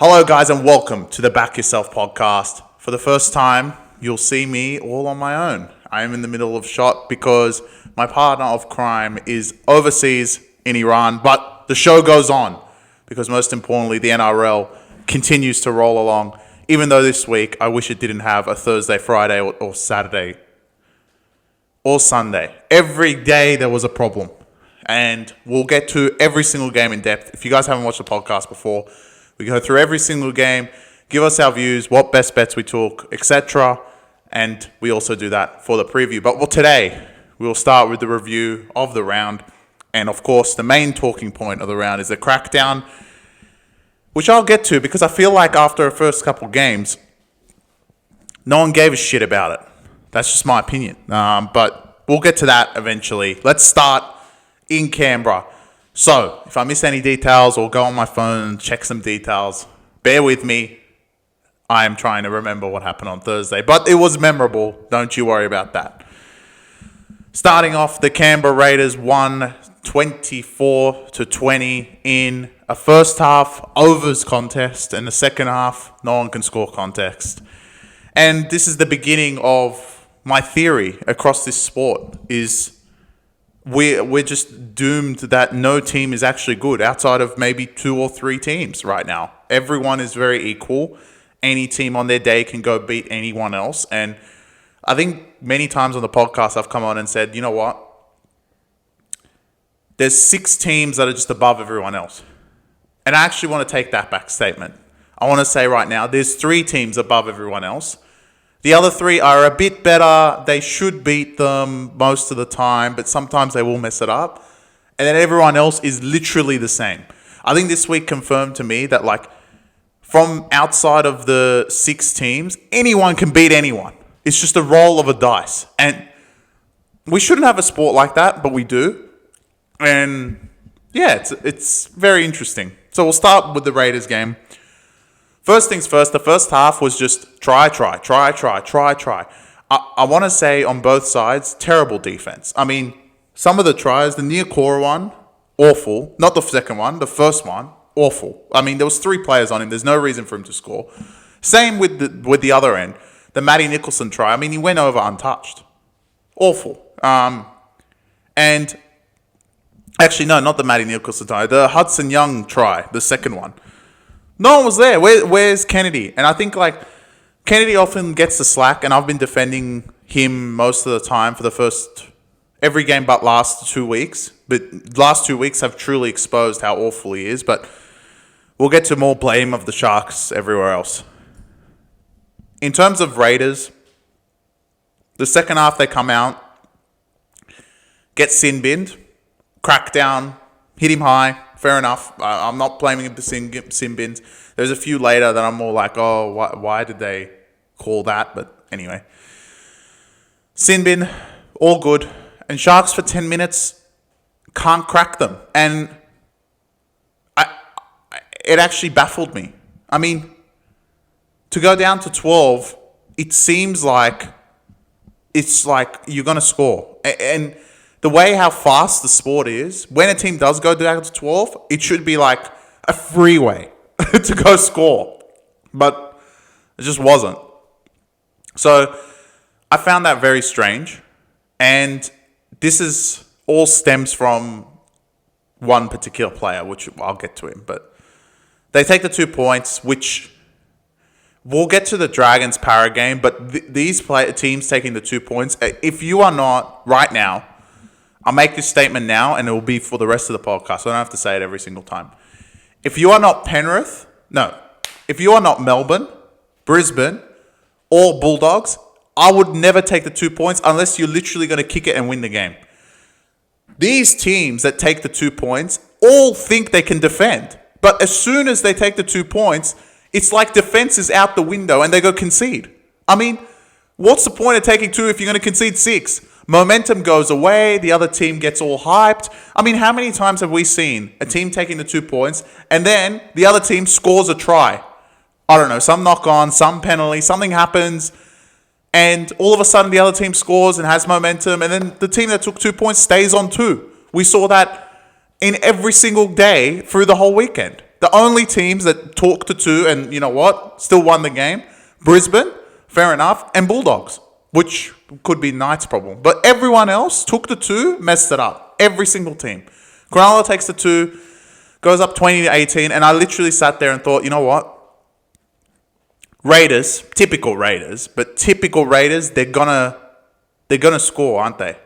Hello guys and welcome to the Back Yourself podcast. For the first time, you'll see me all on my own. I am in the middle of shot because my partner of crime is overseas in Iran, but the show goes on because most importantly, the NRL continues to roll along. Even though this week, I wish it didn't have a Thursday, Friday or Saturday or Sunday. Every day there was a problem. And we'll get to every single game in depth. If you guys haven't watched the podcast before, we go through every single game, give us our views, what best bets we took, etc. And we also do that for the preview. But today, we'll start with the review of the round. And of course, the main talking point of the round is the crackdown, which I'll get to because I feel like after the first couple games, no one gave a shit about it. That's just my opinion. But we'll get to that eventually. Let's start in Canberra. So, if I miss any details or go on my phone and check some details, bear with me. I am trying to remember what happened on Thursday, but it was memorable. Don't you worry about that. Starting off, the Canberra Raiders won 24-20 in a first half overs contest and the second half no one can score contest. And this is the beginning of my theory across this sport is we're just doomed that no team is actually good outside of maybe 2 or 3 teams right now. Everyone is very equal. Any team on their day can go beat anyone else. And I think many times on the podcast I've come on and said, you know what? There's 6 teams that are just above everyone else. And I actually want to take that back statement. I want to say right now, there's 3 teams above everyone else. The other 3 are a bit better. They should beat them most of the time, but sometimes they will mess it up. And then everyone else is literally the same. I think this week confirmed to me that from outside of the 6 teams, anyone can beat anyone. It's just a roll of a dice. And we shouldn't have a sport like that, but we do. And yeah, it's very interesting. So we'll start with the Raiders game. First things first, the first half was just try. I want to say on both sides, terrible defense. I mean, some of the tries, the near core one, awful. Not the second one, the first one, awful. I mean, there was 3 players on him. There's no reason for him to score. Same with the other end. The Matty Nicholson try. I mean, he went over untouched. Awful. And actually, no, not the Matty Nicholson try. The Hudson Young try, the second one. No one was there. Where's Kennedy? And I think Kennedy often gets the slack, and I've been defending him most of the time for every game but last 2 weeks. But last 2 weeks have truly exposed how awful he is. But we'll get to more blame of the Sharks everywhere else. In terms of Raiders, the second half they come out, get sin-binned, crack down, hit him high. Fair enough. I'm not blaming him for sin bins. There's a few later that I'm more like, oh, why did they call that? But anyway. Sin bin, all good. And Sharks for 10 minutes can't crack them. And it actually baffled me. I mean, to go down to 12, it seems like it's like you're going to score. And the way how fast the sport is, when a team does go down to 12, it should be like a freeway to go score. But it just wasn't. So I found that very strange. And this all stems from one particular player, which I'll get to him. But they take the 2 points, which we'll get to the Dragons Para game. But these teams taking the 2 points, if you are not right now, I'll make this statement now, and it will be for the rest of the podcast. So I don't have to say it every single time. If you are not if you are not Melbourne, Brisbane, or Bulldogs, I would never take the 2 points unless you're literally going to kick it and win the game. These teams that take the 2 points all think they can defend. But as soon as they take the 2 points, it's like defense is out the window and they go concede. I mean, what's the point of taking 2 if you're going to concede 6? Momentum goes away. The other team gets all hyped. I mean, how many times have we seen a team taking the 2 points and then the other team scores a try? I don't know, some knock on, some penalty, something happens, and all of a sudden the other team scores and has momentum, and then the team that took 2 points stays on 2. We saw that in every single day through the whole weekend. The only teams that talked to 2 and, you know what, still won the game, Brisbane, fair enough, and Bulldogs, which could be Knights' problem. But everyone else took the 2, messed it up. Every single team. Cronulla takes the 2, goes up 20-18, and I literally sat there and thought, you know what? Raiders, typical Raiders, they're gonna score, aren't they?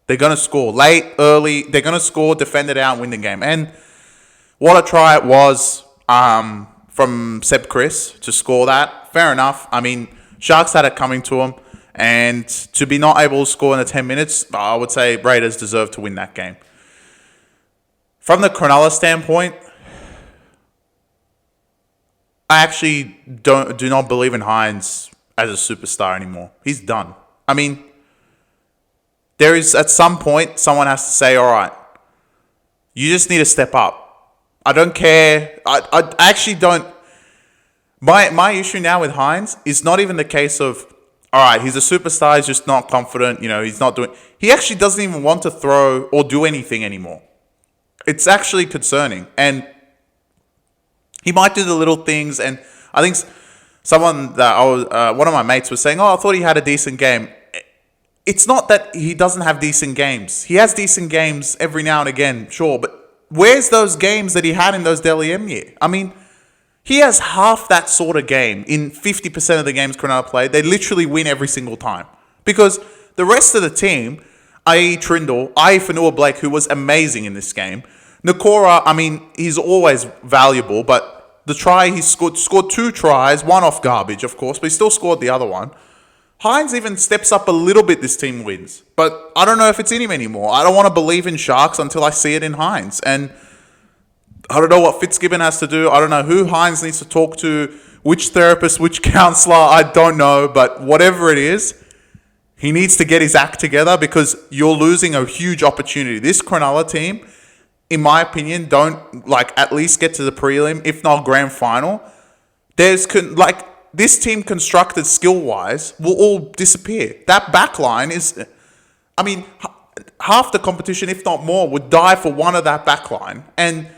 They're gonna score late, early. They're gonna score, defend it out, and win the game. And what a try it was from Seb Chris to score that. Fair enough. I mean, Sharks had it coming to them, and to be not able to score in the 10 minutes, I would say Raiders deserve to win that game. From the Cronulla standpoint, I actually do not believe in Hines as a superstar anymore. He's done. I mean, there is at some point someone has to say, all right, you just need to step up. I don't care. I actually don't. My issue now with Hines is not even the case of, all right, he's a superstar, he's just not confident, he's not doing. He actually doesn't even want to throw or do anything anymore. It's actually concerning. And he might do the little things, and I think someone that one of my mates was saying, I thought he had a decent game. It's not that he doesn't have decent games. He has decent games every now and again, sure, but where's those games that he had in those Dally M year? I mean, he has half that sort of game in 50% of the games Cronulla play. They literally win every single time. Because the rest of the team, i.e. Trindle, i.e. Fanua-Blake, who was amazing in this game. Nakora, I mean, he's always valuable, but the try he scored 2 tries, one off garbage, of course, but he still scored the other one. Hines even steps up a little bit, this team wins. But I don't know if it's in him anymore. I don't want to believe in Sharks until I see it in Hines. And I don't know what Fitzgibbon has to do. I don't know who Hines needs to talk to, which therapist, which counsellor, I don't know. But whatever it is, he needs to get his act together because you're losing a huge opportunity. This Cronulla team, in my opinion, don't at least get to the prelim, if not grand final. This team constructed skill-wise will all disappear. That back line is, I mean, half the competition, if not more, would die for one of that back line. And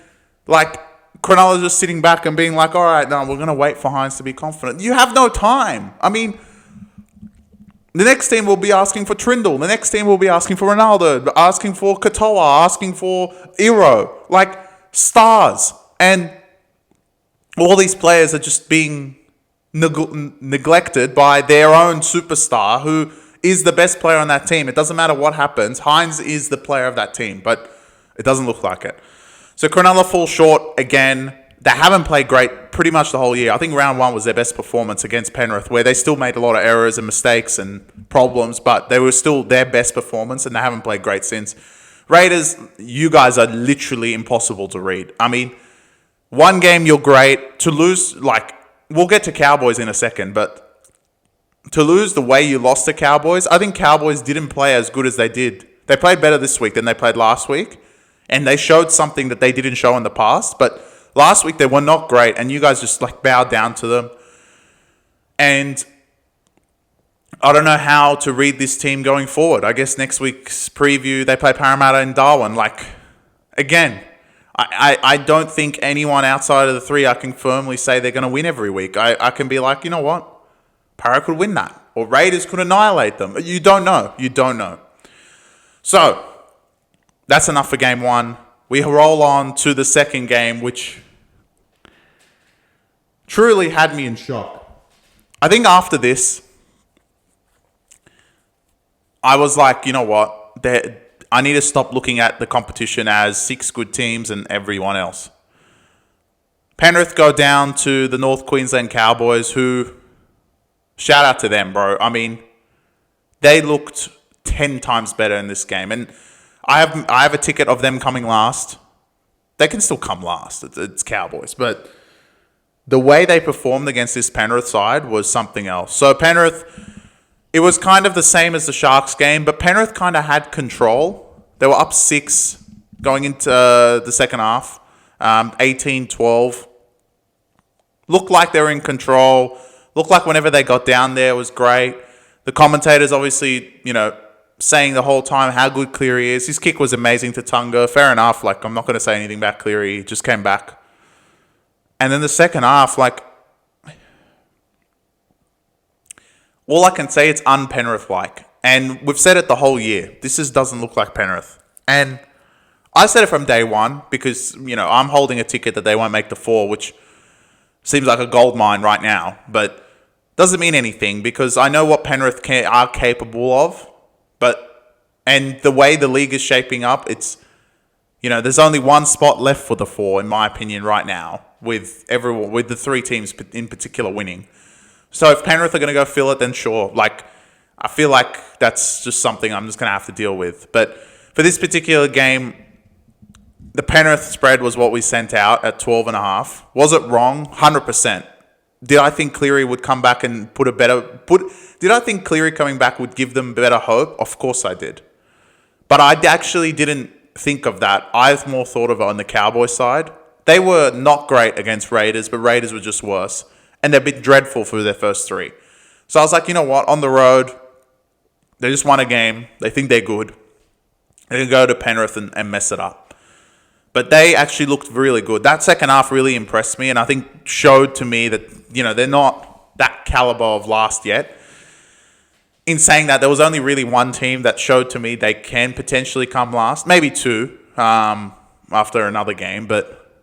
Cronulla just sitting back and being like, all right, no, we're going to wait for Hines to be confident. You have no time. I mean, the next team will be asking for Trindle. The next team will be asking for Ronaldo, asking for Katoa, asking for Iro. Stars. And all these players are just being neglected by their own superstar who is the best player on that team. It doesn't matter what happens. Hines is the player of that team, but it doesn't look like it. So Cronulla fall short again. They haven't played great pretty much the whole year. I think round 1 was their best performance against Penrith, where they still made a lot of errors and mistakes and problems, but they were still their best performance, and they haven't played great since. Raiders, you guys are literally impossible to read. I mean, one game you're great. To lose, we'll get to Cowboys in a second, but to lose the way you lost to Cowboys, I think Cowboys didn't play as good as they did. They played better this week than they played last week, and they showed something that they didn't show in the past, but last week they were not great, and you guys just bowed down to them. And I don't know how to read this team going forward. I guess next week's preview, they play Parramatta and Darwin. Again, I don't think anyone outside of the 3 I can firmly say they're going to win every week. I can be like, you know what? Para could win that. Or Raiders could annihilate them. You don't know. You don't know. So, that's enough for game 1. We roll on to the second game, which truly had me in shock. I think after this, I was like, you know what? I need to stop looking at the competition as 6 good teams and everyone else. Penrith go down to the North Queensland Cowboys, who, shout out to them, bro. I mean, they looked 10 times better in this game. And I have a ticket of them coming last. They can still come last. It's Cowboys. But the way they performed against this Penrith side was something else. So Penrith, it was kind of the same as the Sharks game, but Penrith kind of had control. They were up 6 going into the second half, 18-12. Looked like they were in control. Looked like whenever they got down there, it was great. The commentators obviously, saying the whole time how good Cleary is. His kick was amazing to Tunga. Fair enough. I'm not going to say anything about Cleary. He just came back. And then the second half, like, all I can say, it's un-Penrith-like. And we've said it the whole year. This just doesn't look like Penrith. And I said it from day one because, I'm holding a ticket that they won't make the 4, which seems like a gold mine right now. But doesn't mean anything because I know what Penrith are capable of. And the way the league is shaping up, it's, there's only one spot left for the 4, in my opinion, right now, with the 3 teams in particular winning. So if Penrith are going to go fill it, then sure. Like, I feel like that's just something I'm just going to have to deal with. But for this particular game, the Penrith spread was what we sent out at 12.5. Was it wrong? 100%. Did I think Cleary would come back and did I think Cleary coming back would give them better hope? Of course I did. But I actually didn't think of that. I more thought of it on the Cowboys side. They were not great against Raiders, but Raiders were just worse. And they've been dreadful for their first 3. So I was like, you know what? On the road, they just won a game. They think they're good. They can go to Penrith and mess it up. But they actually looked really good. That second half really impressed me and I think showed to me that, they're not that caliber of last yet. In saying that, there was only really one team that showed to me they can potentially come last. Maybe 2 after another game, but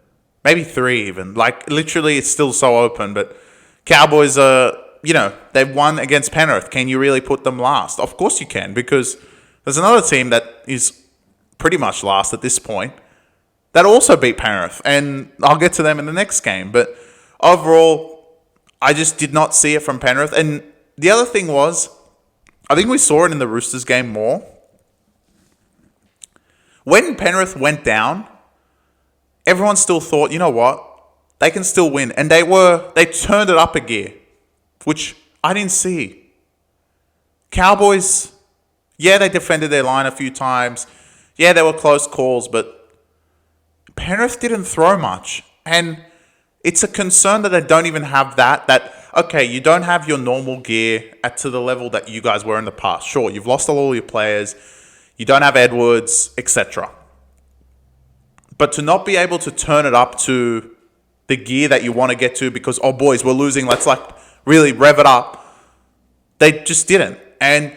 maybe 3 even. Like, literally, it's still so open. But Cowboys are, they've won against Penrith. Can you really put them last? Of course you can, because there's another team that is pretty much last at this point that also beat Penrith. And I'll get to them in the next game. But overall, I just did not see it from Penrith. And the other thing was, I think we saw it in the Roosters game more. When Penrith went down, everyone still thought, you know what? They can still win. And they turned it up a gear, which I didn't see. Cowboys, yeah, they defended their line a few times. Yeah, there were close calls, but Penrith didn't throw much. And it's a concern that they don't even have that, okay, you don't have your normal gear to the level that you guys were in the past. Sure, you've lost all your players. You don't have Edwards, etc. But to not be able to turn it up to the gear that you want to get to because, oh, boys, we're losing. Let's, really rev it up. They just didn't. And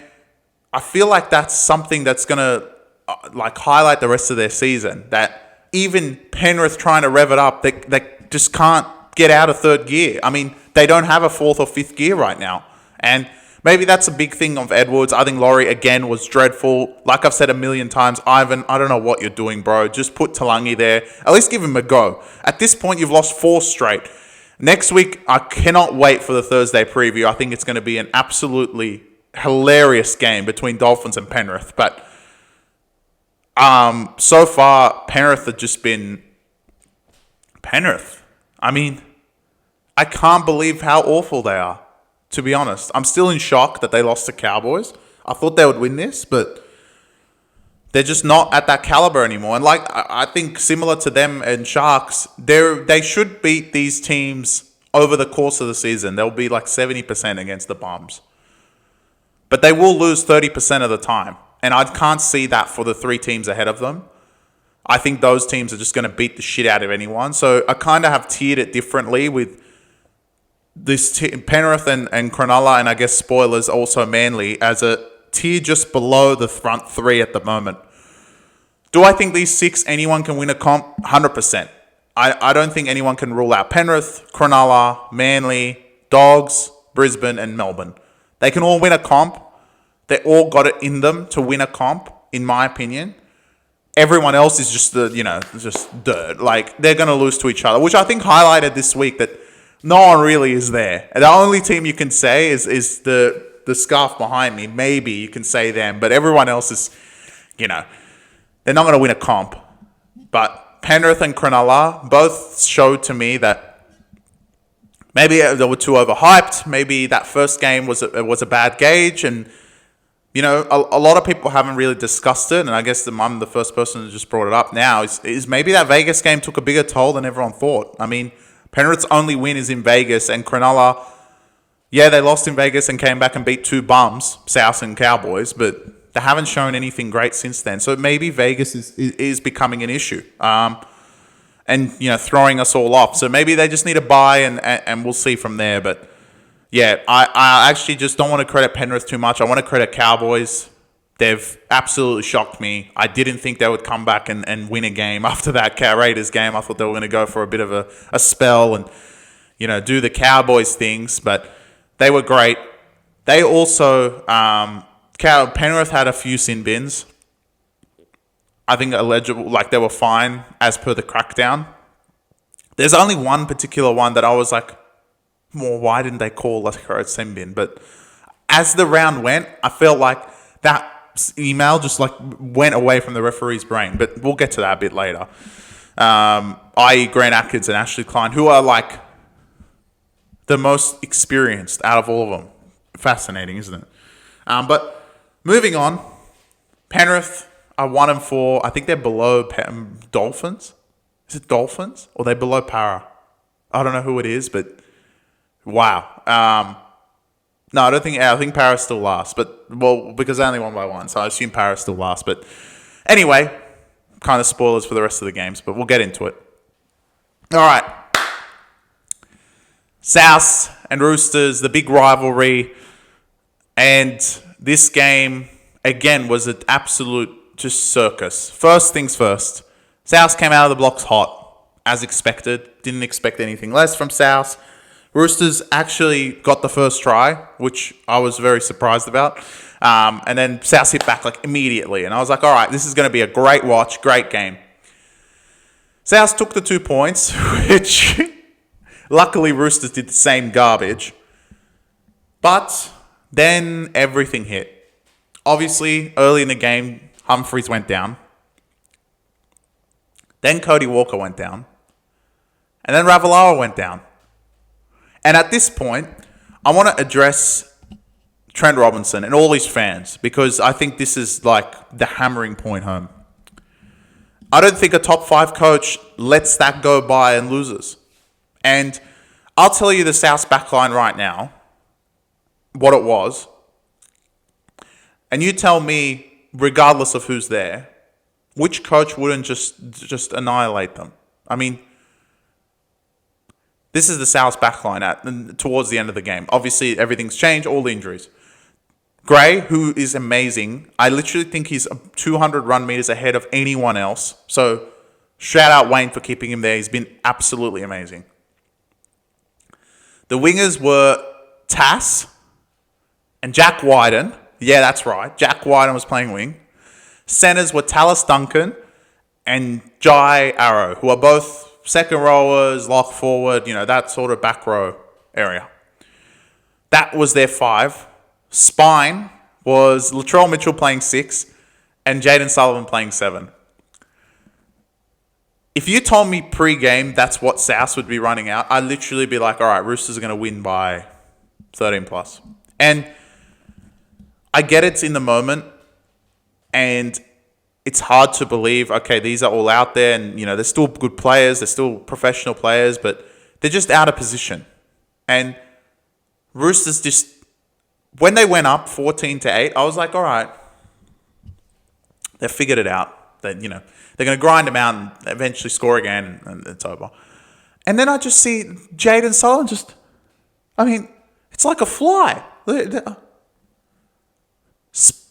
I feel like that's something that's going to, highlight the rest of their season. That even Penrith trying to rev it up, they just can't get out of third gear. I mean, they don't have a 4th or 5th gear right now. And maybe that's a big thing of Edwards. I think Laurie, again, was dreadful. Like I've said a million times, Ivan, I don't know what you're doing, bro. Just put Talangi there. At least give him a go. At this point, you've lost 4 straight. Next week, I cannot wait for the Thursday preview. I think it's going to be an absolutely hilarious game between Dolphins and Penrith. But so far, Penrith have just been Penrith. I mean, I can't believe how awful they are, to be honest. I'm still in shock that they lost to Cowboys. I thought they would win this, but they're just not at that caliber anymore. And I think similar to them and Sharks, they should beat these teams over the course of the season. They'll be 70% against the Bombs. But they will lose 30% of the time. And I can't see that for the 3 teams ahead of them. I think those teams are just going to beat the shit out of anyone. So I kind of have tiered it differently with this Penrith and Cronulla, and I guess spoilers also Manly, as a tier just below the front 3 at the moment. Do I think these 6, anyone can win a comp? 100%. I don't think anyone can rule out Penrith, Cronulla, Manly, Dogs, Brisbane, and Melbourne. They can all win a comp. They all got it in them to win a comp, in my opinion. Everyone else is just just dirt. They're going to lose to each other, which I think highlighted this week that no one really is there. And the only team you can say is the scarf behind me. Maybe you can say them, but everyone else is, they're not going to win a comp. But Penrith and Cronulla both showed to me that maybe they were too overhyped. Maybe that first game was a bad gauge, and a lot of people haven't really discussed it, and I guess I'm the first person who just brought it up now, is maybe that Vegas game took a bigger toll than everyone thought. I mean, Penrith's only win is in Vegas, and Cronulla, yeah, they lost in Vegas and came back and beat 2 bums, South and Cowboys, but they haven't shown anything great since then. So maybe Vegas is becoming an issue. And and throwing us all off. So maybe they just need a bye, and we'll see from there. But yeah, I actually just don't want to credit Penrith too much. I want to credit Cowboys. They've absolutely shocked me. I didn't think they would come back and win a game after that Raiders game. I thought they were going to go for a bit of a spell and do the Cowboys things, but they were great. They also Penrith had a few sin bins. I think eligible, like they were fine as per the crackdown. There's only one particular one that I was like, well, why didn't they call a sin bin? But as the round went, I felt like that email just like went away from the referee's brain. But we'll get to that a bit later. I.e. Grant Atkins and Ashley Klein, who are like the most experienced out of all of them. Fascinating, isn't it? But moving on, Penrith are 1-4. I think they're below Dolphins. Is it Dolphins? Or they're below Para? I don't know who it is, but wow. No, I think Para still last. But, well, because they only won by 1, so I assume Para still last. But anyway, kind of spoilers for the rest of the games, but we'll get into it. All right. South and Roosters, the big rivalry. And this game, again, was an absolute just circus. First things first. South came out of the blocks hot, as expected. Didn't expect anything less from South. Roosters actually got the first try, which I was very surprised about. And then South hit back like immediately. And I was like, all right, this is going to be a great watch, great game. South took the 2 points, which luckily Roosters did the same garbage. But then everything hit. Obviously, early in the game, Humphreys went down. Then Cody Walker went down. And then Ravalawa went down. And at this point, I want to address Trent Robinson and all his fans, because I think this is like the hammering point home. I don't think a top 5 coach lets that go by and loses. And I'll tell you the South's backline right now, what it was. And you tell me, regardless of who's there, which coach wouldn't just annihilate them? I mean, this is the South's backline towards the end of the game. Obviously, everything's changed, all the injuries. Gray, who is amazing. I literally think he's 200 run meters ahead of anyone else. So, shout out Wayne for keeping him there. He's been absolutely amazing. The wingers were Tass and Jack Wyden. Yeah, that's right. Jack Wyden was playing wing. Centers were Tallis Duncan and Jye Arrow, who are both second rowers, lock forward, that sort of back row area. That was their 5. Spine was Latrell Mitchell playing 6 and Jaden Sullivan playing 7. If you told me pre-game that's what South would be running out, I'd literally be like, all right, Roosters are going to win by 13 plus. And I get it's in the moment, and it's hard to believe, okay, these are all out there, and, they're still good players, they're still professional players, but they're just out of position. And Roosters just, when they went up 14-8, I was like, all right, they figured it out. They're going to grind them out and eventually score again, and it's over. And then I just see Jaden Sullivan it's like a fly.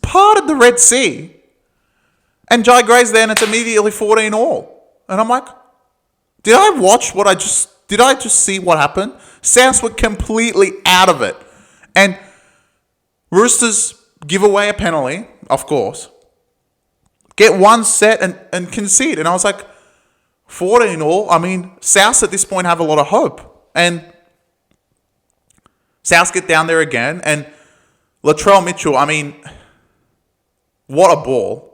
Parted the Red Sea. And Jye Gray's there, and it's immediately 14 all. And I'm like, did I just see what happened? Souths were completely out of it. And Roosters give away a penalty, of course. Get one set and concede. And I was like, 14 all? Souths at this point have a lot of hope. And Souths get down there again. And Latrell Mitchell, what a ball.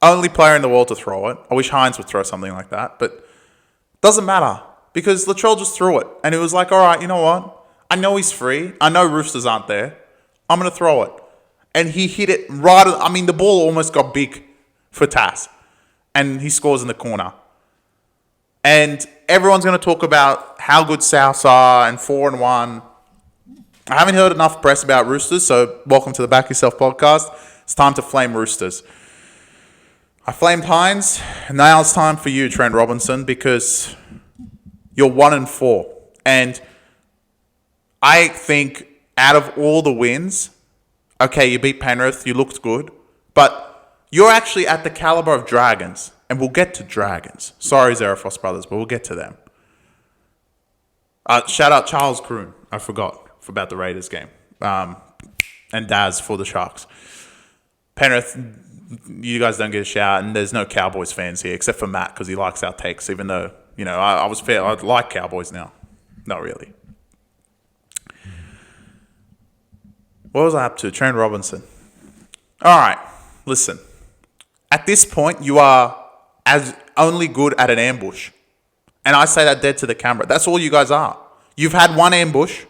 Only player in the world to throw it. I wish Hines would throw something like that, but doesn't matter because Latrell just threw it. And it was like, all right, you know what? I know he's free. I know Roosters aren't there. I'm going to throw it. And he hit it right. The ball almost got big for Tass. And he scores in the corner. And everyone's going to talk about how good Souths are and 4-1. I haven't heard enough press about Roosters, so welcome to the Back Yourself podcast. It's time to flame Roosters. I flamed Hines. Now it's time for you, Trent Robinson, because you're 1-4. And I think out of all the wins, okay, you beat Penrith, you looked good, but you're actually at the caliber of Dragons. And we'll get to Dragons. Sorry, Zarafos brothers, but we'll get to them. Shout out Charles Kroon. I forgot about the Raiders game. And Daz for the Sharks. Penrith, you guys don't get a shout, and there's no Cowboys fans here, except for Matt, because he likes our takes, even though, I was fair. I like Cowboys now. Not really. What was I up to? Trent Robinson. All right, listen. At this point, you are as only good at an ambush. And I say that dead to the camera. That's all you guys are. You've had one ambush,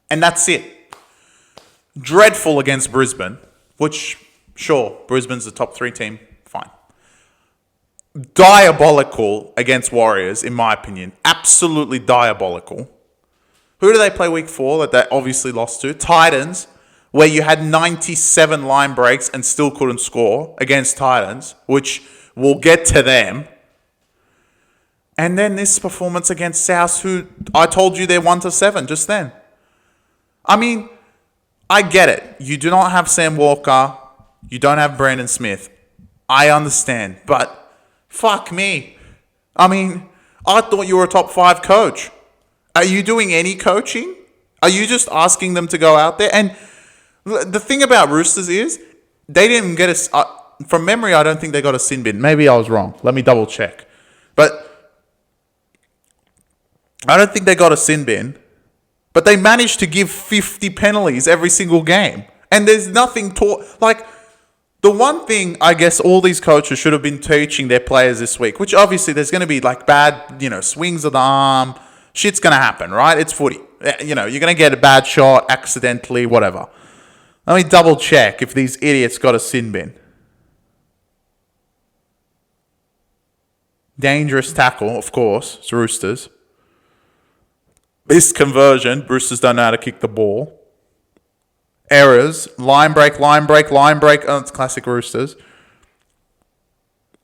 and that's it. Dreadful against Brisbane, which, sure, Brisbane's the top 3 team. Fine. Diabolical against Warriors, in my opinion. Absolutely diabolical. Who do they play week 4 that they obviously lost to? Titans, where you had 97 line breaks and still couldn't score against Titans, which we'll get to them. And then this performance against South, who I told you they're 1-7 just then. I mean, I get it. You do not have Sam Walker. You don't have Brandon Smith. I understand. But fuck me. I mean, I thought you were a top 5 coach. Are you doing any coaching? Are you just asking them to go out there? And the thing about Roosters is they didn't get a... from memory, I don't think they got a sin bin. Maybe I was wrong. Let me double check. But I don't think they got a sin bin. But they managed to give 50 penalties every single game. And there's nothing taught... Like, the one thing I guess all these coaches should have been teaching their players this week, which obviously there's going to be like bad, swings of the arm. Shit's going to happen, right? It's footy. You're going to get a bad shot accidentally, whatever. Let me double check if these idiots got a sin bin. Dangerous tackle, of course. It's Roosters. Missed conversion. Roosters don't know how to kick the ball. Errors. Line break. Oh, it's classic Roosters.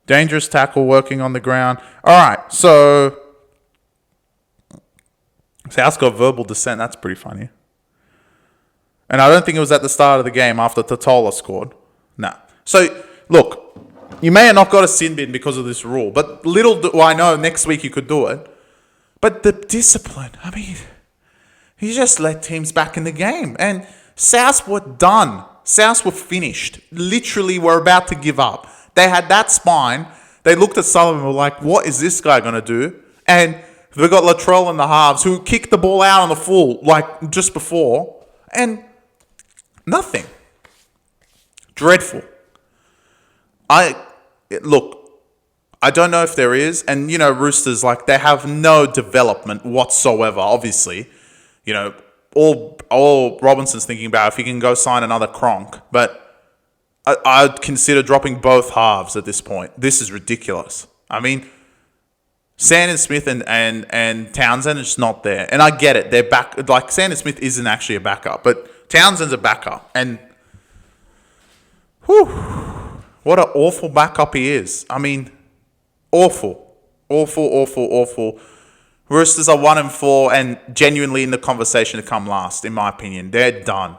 Dangerous tackle working on the ground. All right, so South's got verbal dissent. That's pretty funny. And I don't think it was at the start of the game after Totola scored. No. So, look, you may have not got a sin bin because of this rule, but little do I know next week you could do it. But the discipline, I mean, you just let teams back in the game. And South were done. South were finished. Literally were about to give up. They had that spine. They looked at Sullivan and were like, what is this guy going to do? And they got Latrell in the halves who kicked the ball out on the full, like just before. And nothing. Dreadful. Look, I don't know if there is. And, Roosters, they have no development whatsoever, obviously. All Robinson's thinking about if he can go sign another Cronk. But I'd consider dropping both halves at this point. This is ridiculous. I mean, Sandon Smith and Townsend is just not there. And I get it. They're back. Like, Sandon Smith isn't actually a backup. But Townsend's a backup. And, what an awful backup he is. I mean, awful. Awful. Roosters are 1-4 and genuinely in the conversation to come last, in my opinion. They're done.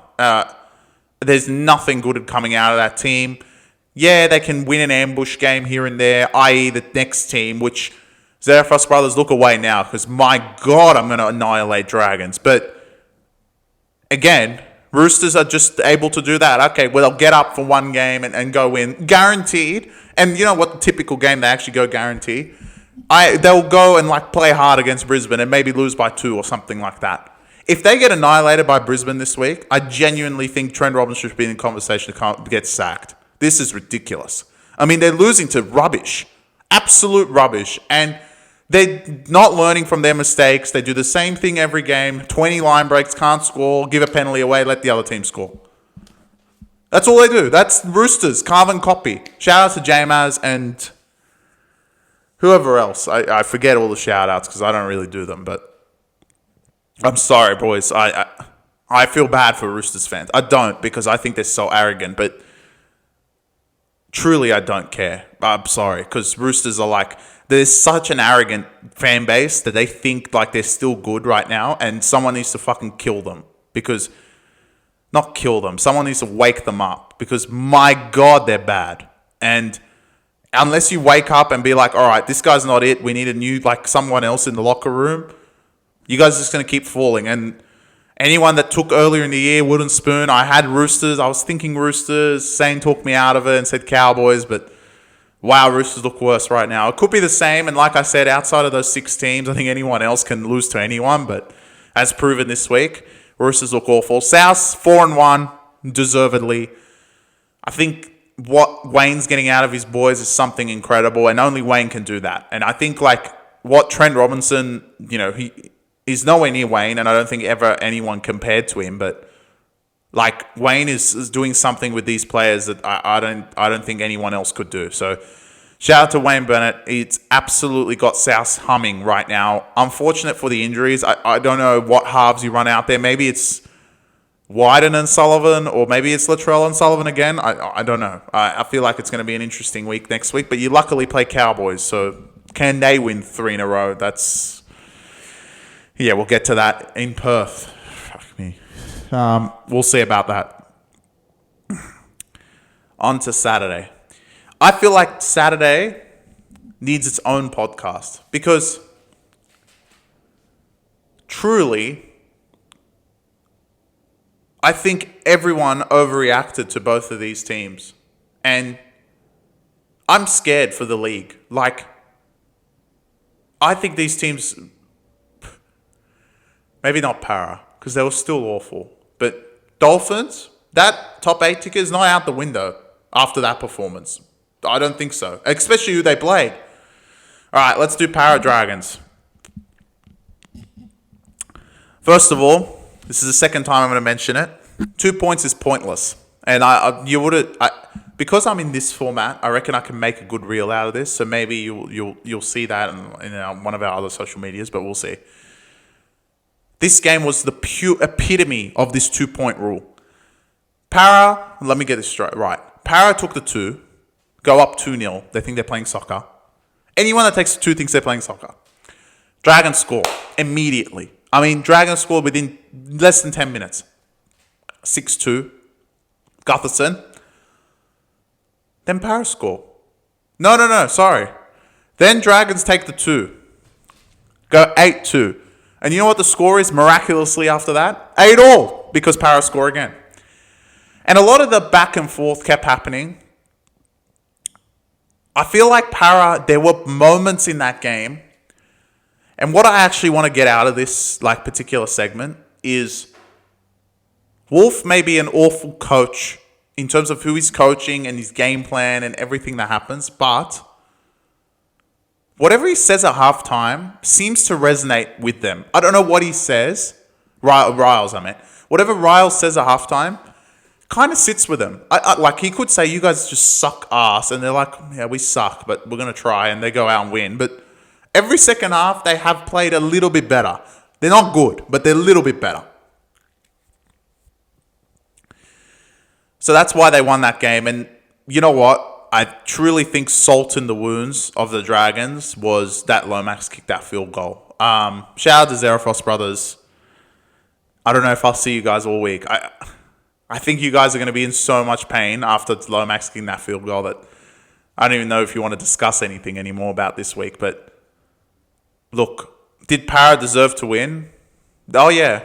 There's nothing good coming out of that team. Yeah, they can win an ambush game here and there, i.e. the next team, which Zarafos brothers look away now because, my God, I'm going to annihilate Dragons. But, again, Roosters are just able to do that. Okay, well, they'll get up for one game and go win. Guaranteed. And you know what? The typical game, they actually go guaranteed. They'll go and play hard against Brisbane and maybe lose by 2 or something like that. If they get annihilated by Brisbane this week, I genuinely think Trent Robinson should be in conversation to get sacked. This is ridiculous. I mean, they're losing to rubbish. Absolute rubbish. And they're not learning from their mistakes. They do the same thing every game. 20 line breaks, can't score, give a penalty away, let the other team score. That's all they do. That's Roosters, carbon copy. Shout out to J-Maz and whoever else. I forget all the shout-outs because I don't really do them, but I'm sorry, boys. I feel bad for Roosters fans. I don't because I think they're so arrogant, but truly, I don't care. I'm sorry, because Roosters are like, there's such an arrogant fan base that they think like they're still good right now, and someone needs to fucking kill them. Because, not kill them, someone needs to wake them up. Because, my God, they're bad. And unless you wake up and be like, all right, this guy's not it, we need a new, like, someone else in the locker room, you guys are just going to keep falling. And anyone that took earlier in the year wooden spoon, I had Roosters. I was thinking Roosters. Sane talked me out of it and said Cowboys. But wow, Roosters look worse right now. It could be the same. And like I said, outside of those 6 teams, I think anyone else can lose to anyone. But as proven this week, Roosters look awful. Souths 4-1, deservedly. I think what Wayne's getting out of his boys is something incredible. And only Wayne can do that. And I think like what Trent Robinson, he's nowhere near Wayne, and I don't think ever anyone compared to him. But like Wayne is doing something with these players that I don't think anyone else could do. So shout out to Wayne Bennett. It's absolutely got South humming right now. Unfortunate for the injuries. I don't know what halves you run out there. Maybe it's Wyden and Sullivan, or maybe it's Latrell and Sullivan again. I don't know. I feel like it's going to be an interesting week next week. But you luckily play Cowboys, so can they win 3 in a row? Yeah, we'll get to that in Perth. Fuck me. We'll see about that. On to Saturday. I feel like Saturday needs its own podcast because truly, I think everyone overreacted to both of these teams. And I'm scared for the league. Like, I think these teams... Maybe not Para, because they were still awful. But Dolphins, that top 8 ticket is not out the window after that performance. I don't think so. Especially who they played. All right, let's do Para Dragons. First of all, this is the second time I'm going to mention it. 2 points is pointless. And because I'm in this format, I reckon I can make a good reel out of this. So maybe you'll see that in one of our other social medias, but we'll see. This game was the pure epitome of this 2-point rule. Para, let me get this straight. Right. Para took the 2, go up 2-0. They think they're playing soccer. Anyone that takes the 2 thinks they're playing soccer. Dragons score immediately. I mean, Dragons scored within less than 10 minutes. 6-2. Gutherson. Then Para score. No, sorry. Then Dragons take the 2. Go 8-2. And you know what the score is miraculously after that? 8-all, because Para score again. And a lot of the back and forth kept happening. I feel like Para, there were moments in that game. And what I actually want to get out of this particular segment is Wolf may be an awful coach in terms of who he's coaching and his game plan and everything that happens, but whatever he says at halftime seems to resonate with them. I don't know what he says. Riles, I meant. Whatever Riles says at halftime kind of sits with them. Like, he could say, you guys just suck ass. And they're like, yeah, we suck, but we're going to try. And they go out and win. But every second half, they have played a little bit better. They're not good, but they're a little bit better. So that's why they won that game. And you know what? I truly think salt in the wounds of the Dragons was that Lomax kicked that field goal. Shout out to Xerophos Brothers. I don't know if I'll see you guys all week. I think you guys are going to be in so much pain after Lomax kicking that field goal that I don't even know if you want to discuss anything anymore about this week. But look, did Para deserve to win? Oh, yeah.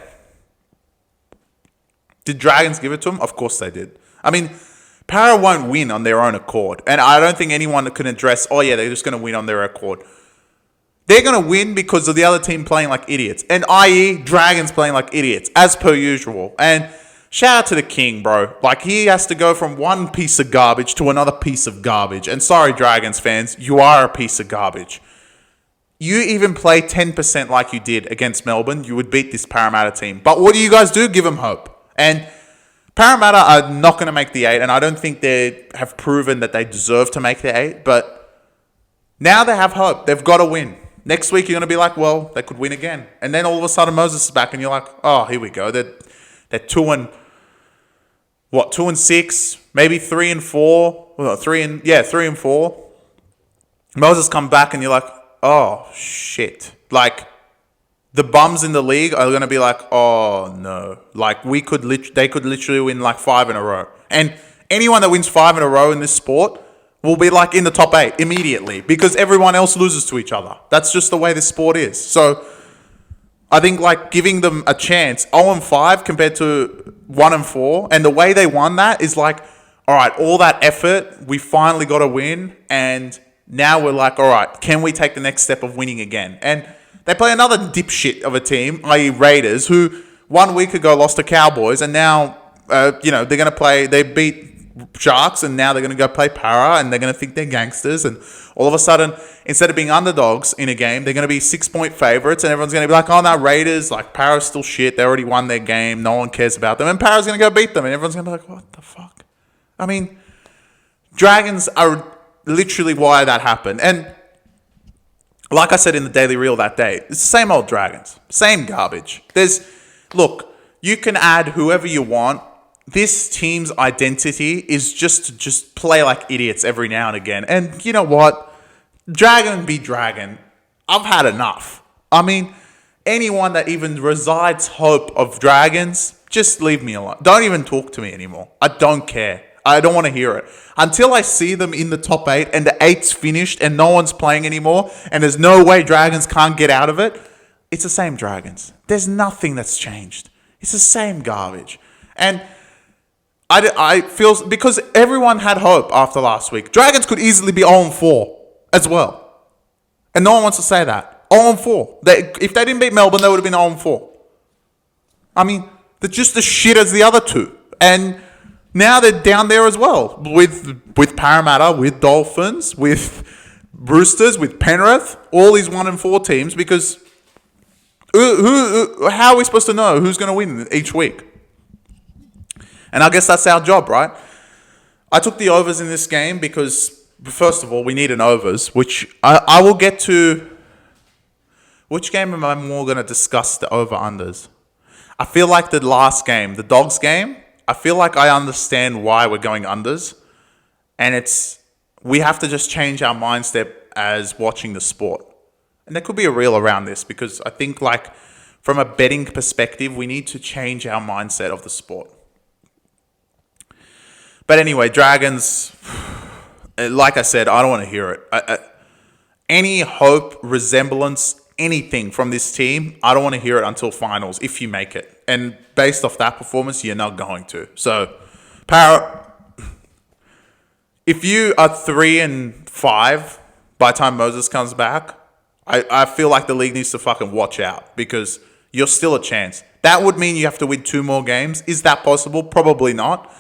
Did Dragons give it to them? Of course they did. I mean, Para won't win on their own accord. And I don't think anyone can address, oh yeah, they're just going to win on their accord. They're going to win because of the other team playing like idiots. And i.e. Dragons playing like idiots, as per usual. And shout out to the King, bro. Like, he has to go from one piece of garbage to another piece of garbage. And sorry, Dragons fans, you are a piece of garbage. You even play 10% like you did against Melbourne, you would beat this Parramatta team. But what do you guys do? Give them hope. And Parramatta are not going to make the 8, and I don't think they have proven that they deserve to make the 8, but now they have hope. They've got to win. Next week, you're going to be like, well, they could win again. And then all of a sudden, Moses is back, and you're like, oh, here we go. They're 2-1. 2-6, maybe 3-4. Well, 3-4. Moses come back and you're like, oh shit. Like, the bums in the league are gonna be like, oh no. Like, they could literally win like 5 in a row. And anyone that wins 5 in a row in this sport will be like in the top 8 immediately because everyone else loses to each other. That's just the way this sport is. So I think like giving them a chance, 0-5 compared to 1-4, and the way they won that is like, all right, all that effort, we finally got a win, and now we're like, all right, can we take the next step of winning again? And they play another dipshit of a team, i.e. Raiders, who 1 week ago lost to Cowboys, and now they're going to play. They beat Sharks, and now they're going to go play Para, and they're going to think they're gangsters, and all of a sudden, instead of being underdogs in a game, they're going to be 6-point favorites, and everyone's going to be like, oh no, Raiders, like, Para's still shit, they already won their game, no one cares about them, and Para's going to go beat them, and everyone's going to be like, what the fuck? I mean, Dragons are literally why that happened, and like I said in the Daily Reel that day, it's the same old Dragons, same garbage. Look, you can add whoever you want. This team's identity is just to just play like idiots every now and again. And you know what? Dragon be dragon. I've had enough. I mean, anyone that even resides hope of Dragons, just leave me alone. Don't even talk to me anymore. I don't care. I don't want to hear it. Until I see them in the top 8 and the 8's finished and no one's playing anymore and there's no way Dragons can't get out of it, it's the same Dragons. There's nothing that's changed. It's the same garbage. And I feel, because everyone had hope after last week. Dragons could easily be 0-4 as well. And no one wants to say that. 0-4. If they didn't beat Melbourne, they would have been 0-4. I mean, they're just as shit as the other two. And now they're down there as well. With Parramatta, with Dolphins, with Roosters, with Penrith. All these 1-4 teams, because how are we supposed to know who's going to win each week? And I guess that's our job, right? I took the overs in this game because, first of all, we need an overs, which I will get to. Which game am I more going to discuss the over-unders? I feel like the last game, the Dogs game, I feel like I understand why we're going unders. And we have to just change our mindset as watching the sport. And there could be a reel around this because I think like from a betting perspective, we need to change our mindset of the sport. But anyway, Dragons, like I said, I don't want to hear it. Any hope, resemblance, anything from this team, I don't want to hear it until finals, if you make it. And based off that performance, you're not going to. So, if you are 3-5 by the time Moses comes back, I feel like the league needs to fucking watch out because you're still a chance. That would mean you have to win 2 more games. Is that possible? Probably not.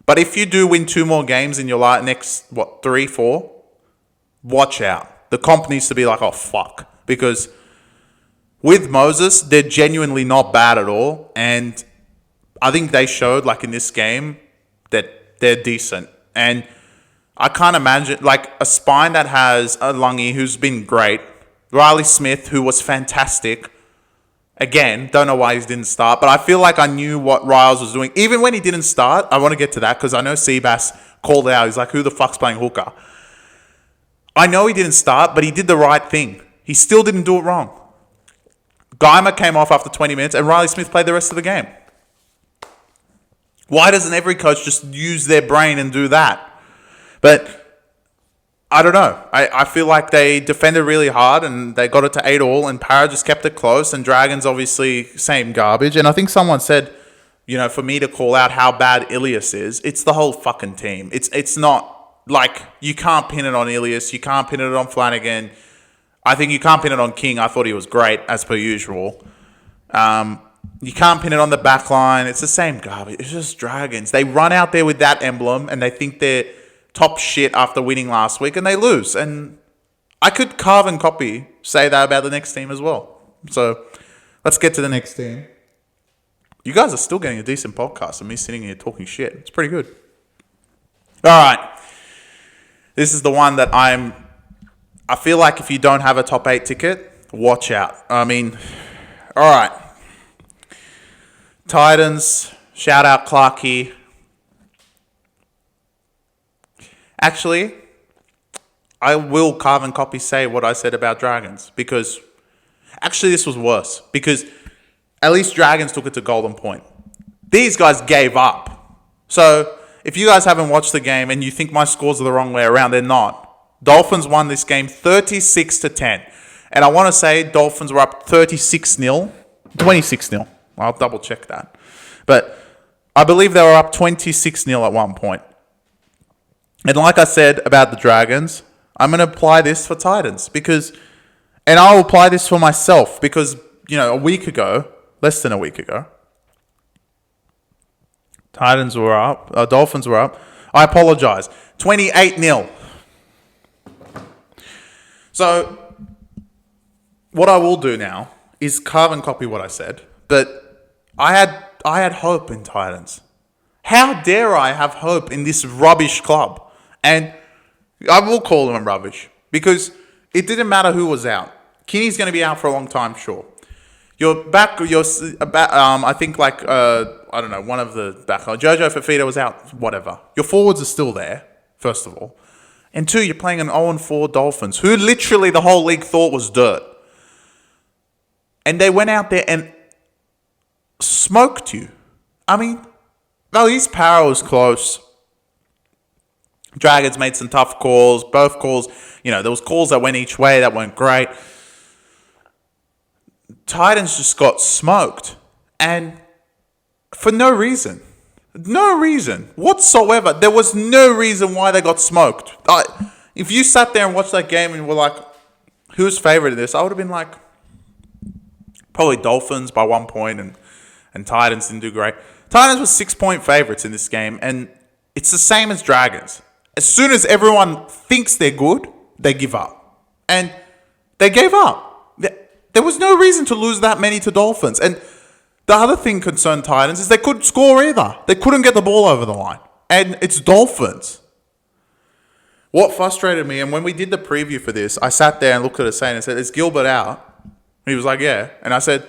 But if you do win 2 more games in your next, 3, 4, watch out. The comp needs to be like, oh, fuck. Because with Moses, they're genuinely not bad at all. And I think they showed, like in this game, that they're decent. And I can't imagine, like a spine that has a Lungy who's been great, Riley Smith, who was fantastic. Again, don't know why he didn't start, but I feel like I knew what Riles was doing. Even when he didn't start, I want to get to that because I know Seabass called out. He's like, who the fuck's playing hooker? I know he didn't start, but he did the right thing. He still didn't do it wrong. Guymer came off after 20 minutes and Riley Smith played the rest of the game. Why doesn't every coach just use their brain and do that? But I don't know. I feel like they defended really hard and they got it to 8-all and Para just kept it close and Dragons obviously same garbage. And I think someone said, for me to call out how bad Ilias is, it's the whole fucking team. It's not like you can't pin it on Ilias. You can't pin it on Flanagan. I think you can't pin it on King. I thought he was great as per usual. You can't pin it on the back line. It's the same garbage. It's just Dragons. They run out there with that emblem and they think they're top shit after winning last week and they lose. And I could carve and copy say that about the next team as well. So let's get to the next team. You guys are still getting a decent podcast of me sitting here talking shit. It's pretty good. All right. This is the one that I feel like if you don't have a top 8 ticket, watch out. I mean, all right. Titans, shout out Clarkey. Actually, I will carbon copy say what I said about Dragons, because actually this was worse, because at least Dragons took it to golden point. These guys gave up. So if you guys haven't watched the game and you think my scores are the wrong way around, they're not. Dolphins won this game 36-10. And I want to say Dolphins were up 36-0, 26-0. I'll double check that. But I believe they were up 26-0 at one point. And like I said about the Dragons, I'm going to apply this for Titans and I'll apply this for myself because, a week ago, less than a week ago, Dolphins were up. I apologize. 28-0. So, what I will do now is carbon copy what I said, but I had hope in Titans. How dare I have hope in this rubbish club? And I will call them rubbish because it didn't matter who was out. Kinney's going to be out for a long time, sure. I think I don't know, one of the back. Jojo Fafita was out, whatever. Your forwards are still there, first of all. And two, you're playing an 0-4 Dolphins, who literally the whole league thought was dirt. And they went out there and smoked you. I mean, at least Parra was close. Dragons made some tough calls. Both calls, there was calls that went each way that weren't great. Titans just got smoked. And for no reason. No reason whatsoever. There was no reason why they got smoked. If you sat there and watched that game and were like, who's favourite in this? I would have been like, probably Dolphins by 1 point and Titans didn't do great. Titans were 6-point favourites in this game, and it's the same as Dragons. As soon as everyone thinks they're good, they give up. And they gave up. There was no reason to lose that many to Dolphins. And the other thing concerned Titans is they couldn't score either. They couldn't get the ball over the line. And it's Dolphins. What frustrated me, and when we did the preview for this, I sat there and looked at it saying and said, is Gilbert out? He was like, yeah. And I said,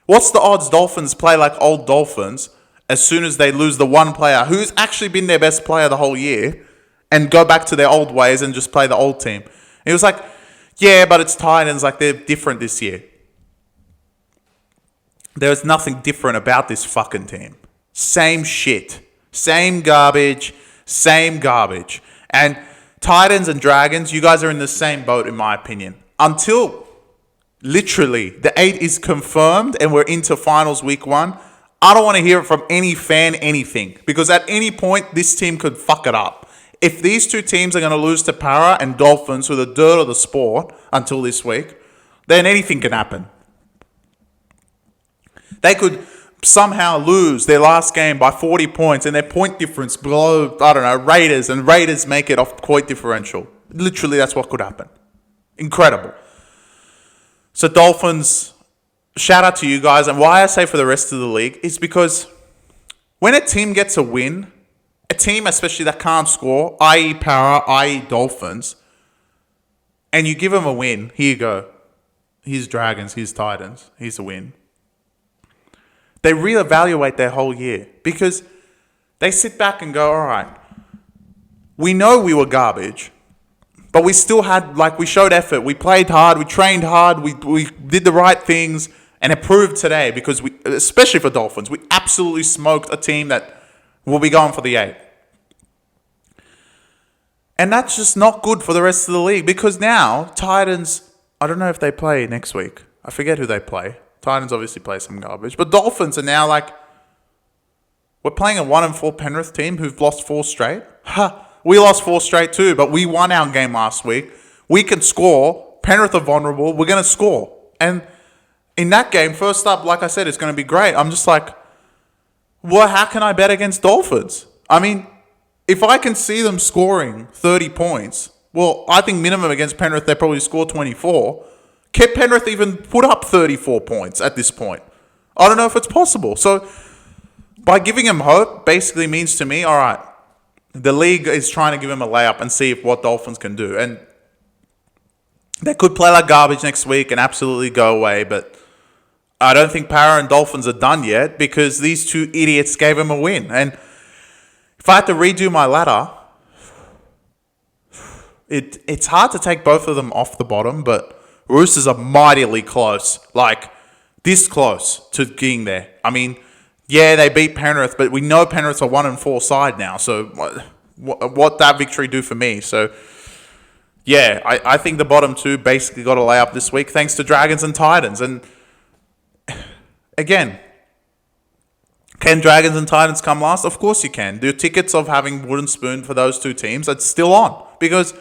what's the odds Dolphins play like old Dolphins as soon as they lose the one player who's actually been their best player the whole year and go back to their old ways and just play the old team? And he was like, yeah, but it's Titans, like they're different this year. There's nothing different about this fucking team. Same shit. Same garbage. Same garbage. And Titans and Dragons, you guys are in the same boat in my opinion. Until literally the 8 is confirmed and we're into finals week 1, I don't want to hear it from any fan anything. Because at any point, this team could fuck it up. If these two teams are going to lose to Parra and Dolphins, who are the dirt of the sport until this week, then anything can happen. They could somehow lose their last game by 40 points and their point difference below, Raiders, and Raiders make it off point differential. Literally, that's what could happen. Incredible. So Dolphins, shout out to you guys. And why I say for the rest of the league is because when a team gets a win, a team especially that can't score, i.e. Parra, i.e. Dolphins, and you give them a win, here you go. Here's Dragons, here's Titans, here's a win. They reevaluate their whole year because they sit back and go, all right, we know we were garbage, but we still had, we showed effort. We played hard, we trained hard, we did the right things, and it proved today because we, especially for Dolphins, we absolutely smoked a team that will be going for the 8. And that's just not good for the rest of the league because now Titans, I don't know if they play next week. I forget who they play. Titans obviously play some garbage. But Dolphins are now we're playing a 1-4 Penrith team who've lost 4 straight. We lost 4 straight too, but we won our game last week. We can score. Penrith are vulnerable. We're going to score. And in that game, first up, like I said, it's going to be great. I'm just like, well, how can I bet against Dolphins? I mean, if I can see them scoring 30 points, well, I think minimum against Penrith, they probably score 24. Can Penrith even put up 34 points at this point? I don't know if it's possible. So by giving him hope basically means to me, all right, the league is trying to give him a layup and see what Dolphins can do. And they could play like garbage next week and absolutely go away, but I don't think Parra and Dolphins are done yet because these two idiots gave him a win. And if I had to redo my ladder, It's hard to take both of them off the bottom, but Roosters are mightily close. Like, this close to getting there. I mean, yeah, they beat Penrith, but we know Penrith's a 1-4 side now. So what that victory do for me? So, yeah, I think the bottom two basically got to lay up this week thanks to Dragons and Titans. And, again, can Dragons and Titans come last? Of course you can. The tickets of having wooden spoon for those two teams, it's still on. Because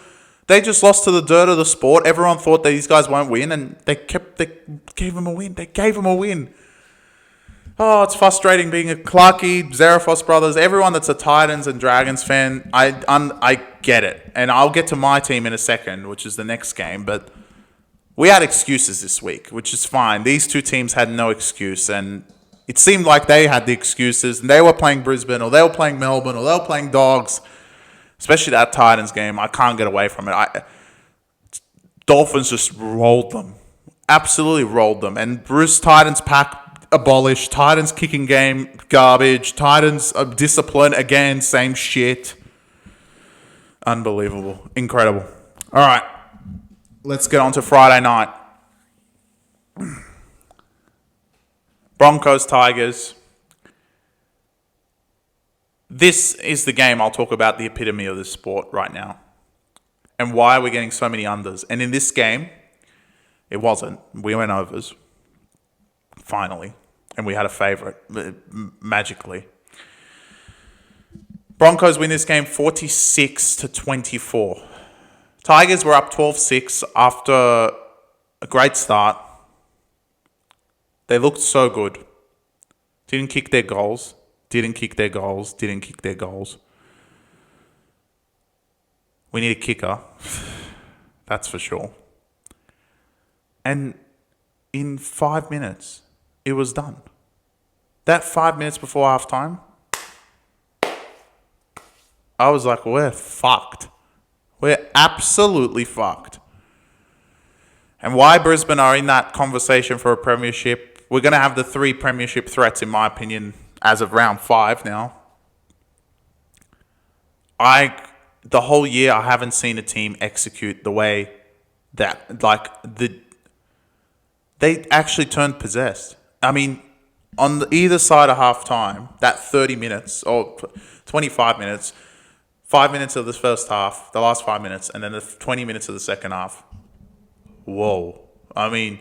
they just lost to the dirt of the sport. Everyone thought that these guys won't win, and they gave them a win. They gave them a win. Oh, it's frustrating being a Clarkey, Zarafos brothers, everyone that's a Titans and Dragons fan. I get it. And I'll get to my team in a second, which is the next game. But we had excuses this week, which is fine. These two teams had no excuse. And it seemed like they had the excuses. And they were playing Brisbane, or they were playing Melbourne, or they were playing Dogs. Especially that Titans game. I can't get away from it. Dolphins just rolled them. Absolutely rolled them. And Bruce Titans pack abolished. Titans kicking game, garbage. Titans discipline, again, same shit. Unbelievable. Incredible. All right. Let's get on to Friday night. Broncos, Tigers. This is the game I'll talk about, the epitome of this sport right now. And why we're getting so many unders. And in this game, it wasn't. We went overs. Finally. And we had a favourite. Magically. Broncos win this game 46-24. Tigers were up 12-6 after a great start. They looked so good. Didn't kick their goals. Didn't kick their goals. We need a kicker. That's for sure. And in 5 minutes, it was done. That 5 minutes before halftime, I was like, we're fucked. We're absolutely fucked. And why Brisbane are in that conversation for a premiership, we're going to have the 3 premiership threats, in my opinion, as of round 5 now. The whole year, I haven't seen a team execute the way that, they actually turned possessed. I mean, on either side of half-time, that 30 minutes or 25 minutes, 5 minutes of the first half, the last 5 minutes, and then the 20 minutes of the second half. Whoa. I mean,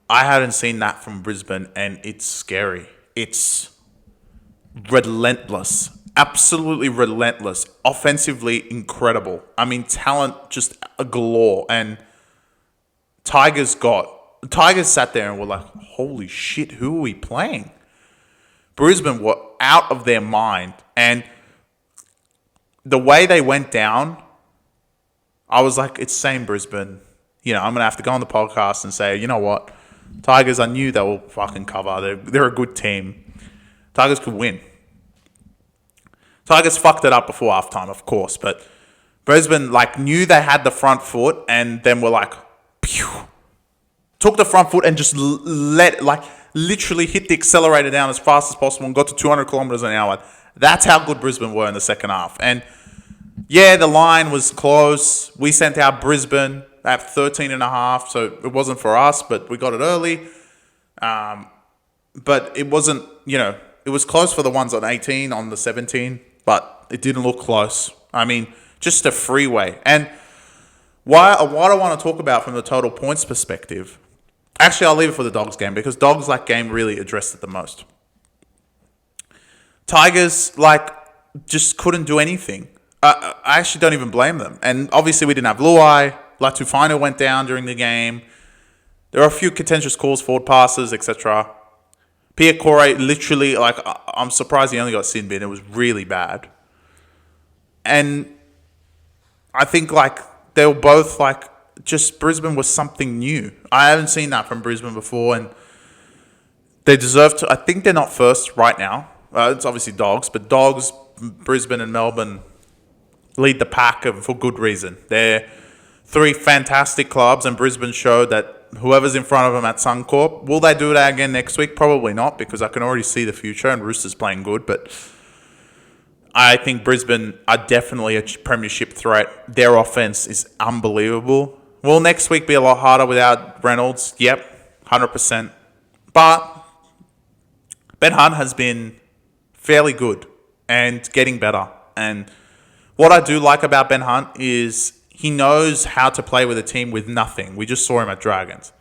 I hadn't seen that from Brisbane, and it's scary. It's relentless. Absolutely relentless. Offensively incredible. I mean, talent just galore. And Tigers sat there and were like, holy shit, who are we playing? Brisbane were out of their mind. And the way they went down, I was like, it's same Brisbane. You know, I'm going to have to go on the podcast and say, you know what? Tigers, I knew they will fucking cover. They're a good team. Tigers could win. Tigers fucked it up before halftime, of course. But Brisbane, knew they had the front foot and then were like, pew. Took the front foot and just literally hit the accelerator down as fast as possible and got to 200 kilometers an hour. That's how good Brisbane were in the second half. And yeah, the line was close. We sent out Brisbane at 13.5, so it wasn't for us, but we got it early. But it wasn't, it was close for the ones on 18, on the 17, but it didn't look close. I mean, just a freeway. And what I want to talk about from the total points perspective, actually, I'll leave it for the Dogs game because Dogs game really addressed it the most. Tigers, just couldn't do anything. I actually don't even blame them. And obviously, we didn't have Luai. Latufino went down during the game. There were a few contentious calls, forward passes, etc. Pierre Corey, literally, I'm surprised he only got sin bin. It was really bad. And I think, they were both, just Brisbane was something new. I haven't seen that from Brisbane before, and they deserve to. I think they're not first right now. It's obviously Dogs, but Dogs, Brisbane and Melbourne lead the pack for good reason. They're 3 fantastic clubs, and Brisbane showed that whoever's in front of them at Suncorp, will they do that again next week? Probably not, because I can already see the future, and Roosters playing good, but I think Brisbane are definitely a premiership threat. Their offense is unbelievable. Will next week be a lot harder without Reynolds? Yep, 100%. But Ben Hunt has been fairly good and getting better. And what I do like about Ben Hunt is he knows how to play with a team with nothing. We just saw him at Dragons.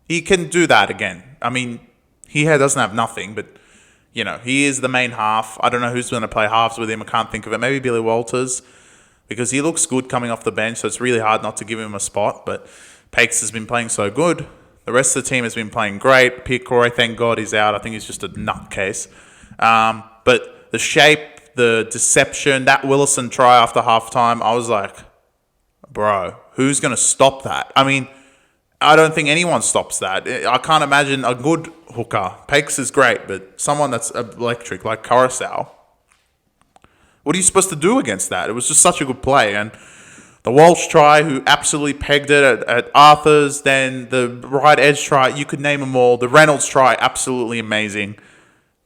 He can do that again. I mean, he doesn't have nothing, but he is the main half. I don't know who's going to play halves with him. I can't think of it. Maybe Billy Walters, because he looks good coming off the bench, so it's really hard not to give him a spot. But Pakes has been playing so good. The rest of the team has been playing great. Pete Corey, thank God he's out. I think he's just a nutcase. But the shape, the deception, that Willison try after halftime, I was like, bro, who's going to stop that? I mean, I don't think anyone stops that. I can't imagine a good hooker. Pakes is great, but someone that's electric, like Coruscant, what are you supposed to do against that? It was just such a good play. And the Walsh try, who absolutely pegged it at Arthur's, then the right edge try, you could name them all. The Reynolds try, absolutely amazing.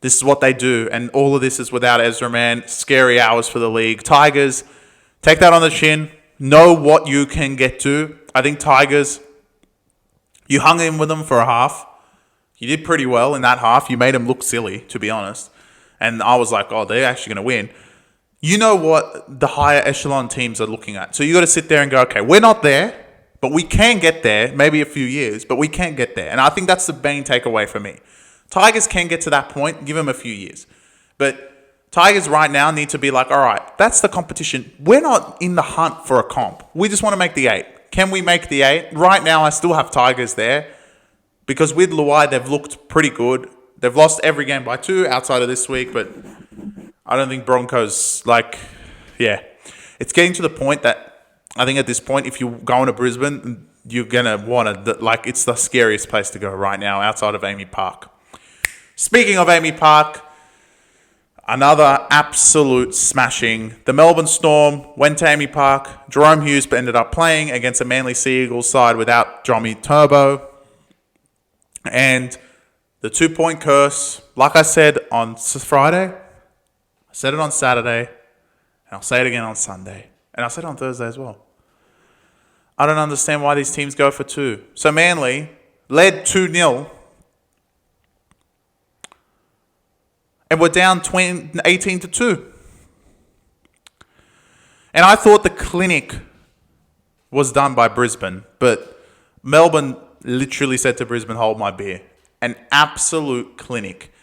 This is what they do. And all of this is without Ezra, man. Scary hours for the league. Tigers, take that on the chin. Know what you can get to. I think Tigers, you hung in with them for a half. You did pretty well in that half. You made them look silly, to be honest. And I was like, oh, they're actually going to win. You know what the higher echelon teams are looking at. So you got to sit there and go, okay, we're not there, but we can get there. Maybe a few years, but we can get there. And I think that's the main takeaway for me. Tigers can get to that point. Give them a few years. But Tigers right now need to be like, all right, that's the competition. We're not in the hunt for a comp. We just want to make the 8. Can we make the 8? Right now, I still have Tigers there because with Luai, they've looked pretty good. They've lost every game by 2 outside of this week, but I don't think Broncos, it's getting to the point that I think at this point, if you're going to Brisbane, you're going to want to, it's the scariest place to go right now outside of Amy Park. Speaking of Amy Park, another absolute smashing. The Melbourne Storm went to Amy Park. Jerome Hughes ended up playing against a Manly Sea Eagles side without Jommy Turbo. And the 2-point curse, like I said on Friday, I said it on Saturday, and I'll say it again on Sunday. And I'll say it on Thursday as well. I don't understand why these teams go for 2. So Manly led 2-0. And we're down 18-2. And I thought the clinic was done by Brisbane, but Melbourne literally said to Brisbane, hold my beer. An absolute clinic.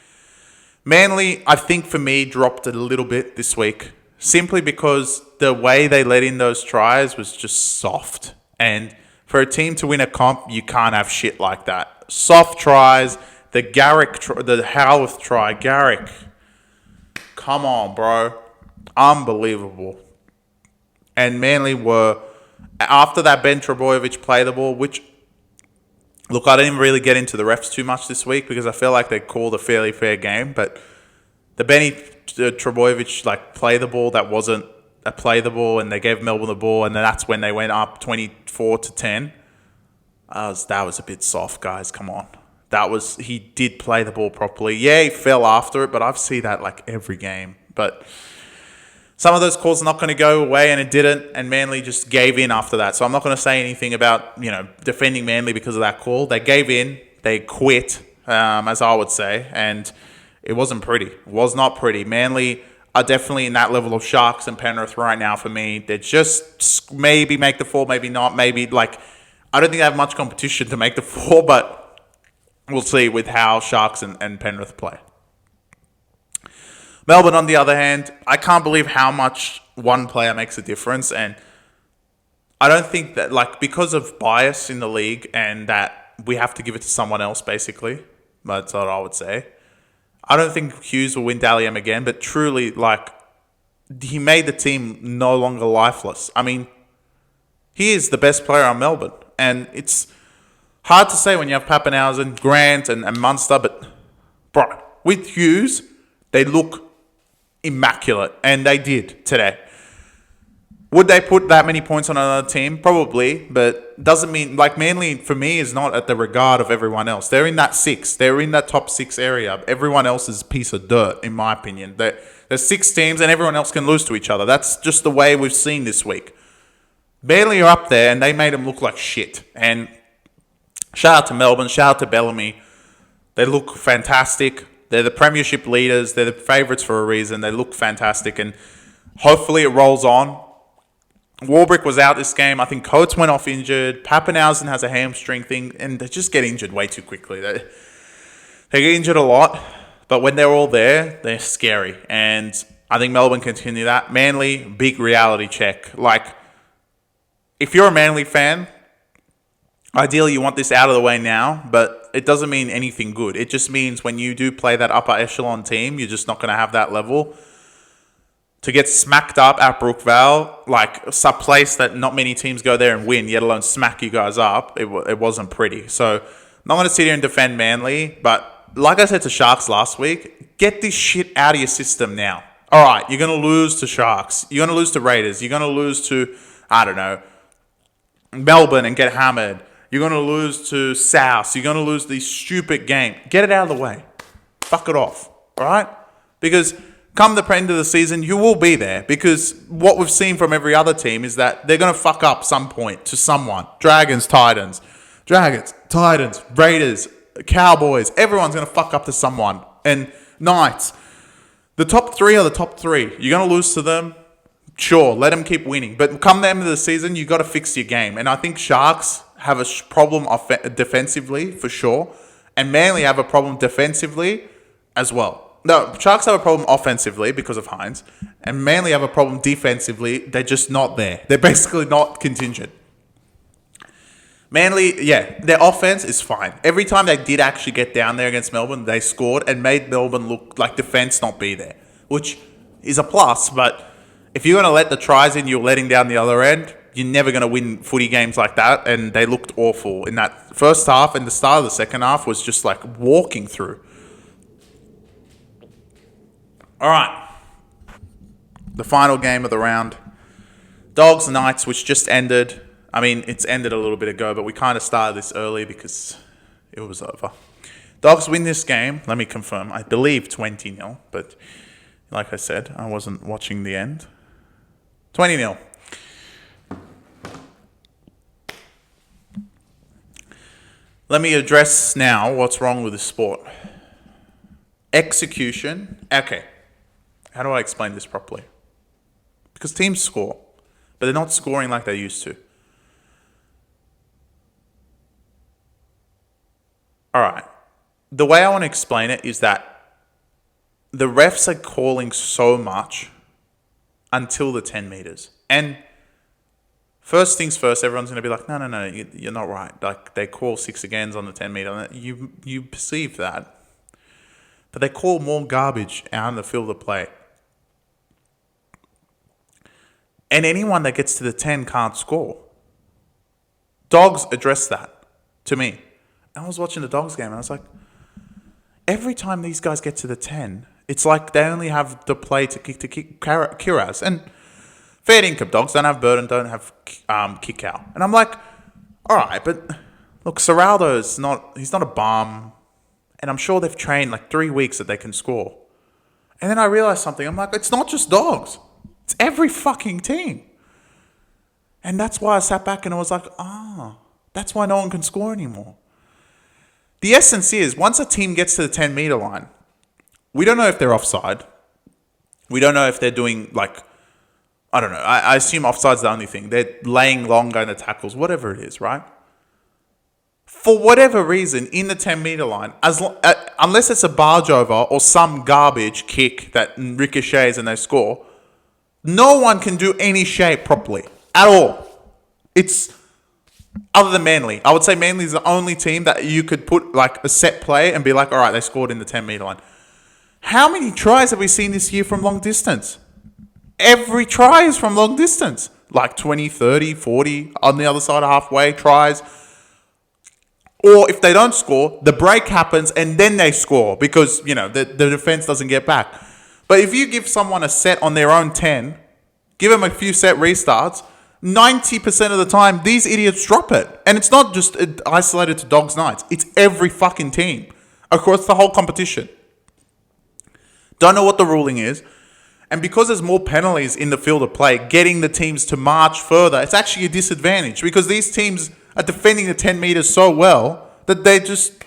Manly, I think for me, dropped a little bit this week, simply because the way they let in those tries was just soft. And for a team to win a comp, you can't have shit like that. Soft tries. The Howarth try. Garrick. Come on, bro. Unbelievable. And Manly were, after that Ben Trebojevic play the ball, which, look, I didn't really get into the refs too much this week because I feel like they called a fairly fair game. But the Benny Trebojevic play the ball that wasn't a play the ball, and they gave Melbourne the ball, and then that's when they went up 24-10. That was a bit soft, guys. Come on. He did play the ball properly. Yeah, he fell after it, but I've seen that every game. But some of those calls are not going to go away, and it didn't, and Manly just gave in after that. So I'm not going to say anything about, defending Manly because of that call. They gave in. They quit, as I would say, and it wasn't pretty. It was not pretty. Manly are definitely in that level of Sharks and Penrith right now for me. They just maybe make the 4, maybe not. Maybe, I don't think they have much competition to make the 4, but we'll see with how Sharks and Penrith play. Melbourne, on the other hand, I can't believe how much one player makes a difference. And I don't think that, because of bias in the league and that we have to give it to someone else, basically. That's what I would say. I don't think Hughes will win Dally M again, but truly, he made the team no longer lifeless. I mean, he is the best player on Melbourne. And it's hard to say when you have Pappenhausen, Grant, and Munster, but, bro, with Hughes, they look immaculate, and they did today. Would they put that many points on another team? Probably, but doesn't mean, like, Manly for me is not at the regard of everyone else. They're in that six. They're in that top six area. Everyone else is a piece of dirt, in my opinion. There's 6 teams and everyone else can lose to each other. That's just the way we've seen this week. Manly are up there and they made them look like shit. And shout out to Melbourne, shout out to Bellamy. They look fantastic. They're the premiership leaders. They're the favourites for a reason. They look fantastic and hopefully it rolls on. Warbrick was out this game. I think Coates went off injured. Pappenhausen has a hamstring thing, and they just get injured way too quickly. They get injured a lot, but when they're all there, they're scary. And I think Melbourne continue that. Manly, big reality check. Like, if you're a Manly fan, ideally you want this out of the way now, but it doesn't mean anything good. It just means when you do play that upper echelon team, you're just not going to have that level. To get smacked up at Brookvale, like a place that not many teams go there and win, yet alone smack you guys up, it wasn't pretty. So I'm not going to sit here and defend Manly, but like I said to Sharks last week, get this shit out of your system now. All right, you're going to lose to Sharks. You're going to lose to Raiders. You're going to lose to, I don't know, Melbourne and get hammered. You're going to lose to South. You're going to lose these stupid games. Get it out of the way. Fuck it off. All right? Because come the end of the season, you will be there. Because what we've seen from every other team is that they're going to fuck up some point to someone. Dragons, Titans, Raiders, Cowboys. Everyone's going to fuck up to someone. And Knights. The top 3 are the top 3. You're going to lose to them. Sure, let them keep winning. But come the end of the season, you got to fix your game. And I think Sharks have a problem defensively, for sure. And Manly have a problem defensively as well. No, Sharks have a problem offensively because of Hines. And Manly have a problem defensively. They're just not there. They're basically not contingent. Manly, yeah, their offense is fine. Every time they did actually get down there against Melbourne, they scored and made Melbourne look like defense not be there, which is a plus. But if you're going to let the tries in, you're letting down the other end, you're never going to win footy games like that. And they looked awful in that first half, and the start of the second half was just like walking through. All right. The final game of the round. Dogs Knights, which just ended. I mean, it's ended a little bit ago, but we kind of started this early because it was over. Dogs win this game. Let me confirm. I believe 20-0, but like I said, I wasn't watching the end. 20-0. Let me address now what's wrong with this sport. Execution. Okay. How do I explain this properly? Because teams score, but they're not scoring like they used to. All right. The way I want to explain it is that the refs are calling so much until the 10 meters. And first things first, everyone's going to be like, no, you're not right. Like, they call 6 agains on the 10 meter. You perceive that. But they call more garbage out in the field of play. And anyone that gets to the 10 can't score. Dogs address that to me. I was watching the Dogs game and I was like, every time these guys get to the 10, it's like they only have the play to kick Kiraz. And fair income, Dogs don't have Burden, don't have kick out. And I'm like, all right, but look, Serraldo's he's not a bum. And I'm sure they've trained like 3 weeks that they can score. And then I realized something. I'm like, it's not just Dogs. It's every fucking team. And that's why I sat back and I was like, that's why no one can score anymore. The essence is, once a team gets to the 10-meter line, we don't know if they're offside. We don't know if they're doing, like, I don't know. I assume offside's the only thing. They're laying long, going to tackles, whatever it is, right? For whatever reason, in the 10-meter line, unless it's a barge over or some garbage kick that ricochets and they score, no one can do any shape properly at all. It's other than Manly. I would say Manly is the only team that you could put like a set play and be like, all right, they scored in the 10-meter line. How many tries have we seen this year from long distance? Every try is from long distance. Like 20, 30, 40 on the other side of halfway tries. Or if they don't score, the break happens and then they score because, the defense doesn't get back. But if you give someone a set on their own 10, give them a few set restarts, 90% of the time, these idiots drop it. And it's not just isolated to Dogs Knights. It's every fucking team across the whole competition. Don't know what the ruling is. And because there's more penalties in the field of play, getting the teams to march further, it's actually a disadvantage because these teams are defending the 10 metres so well that they just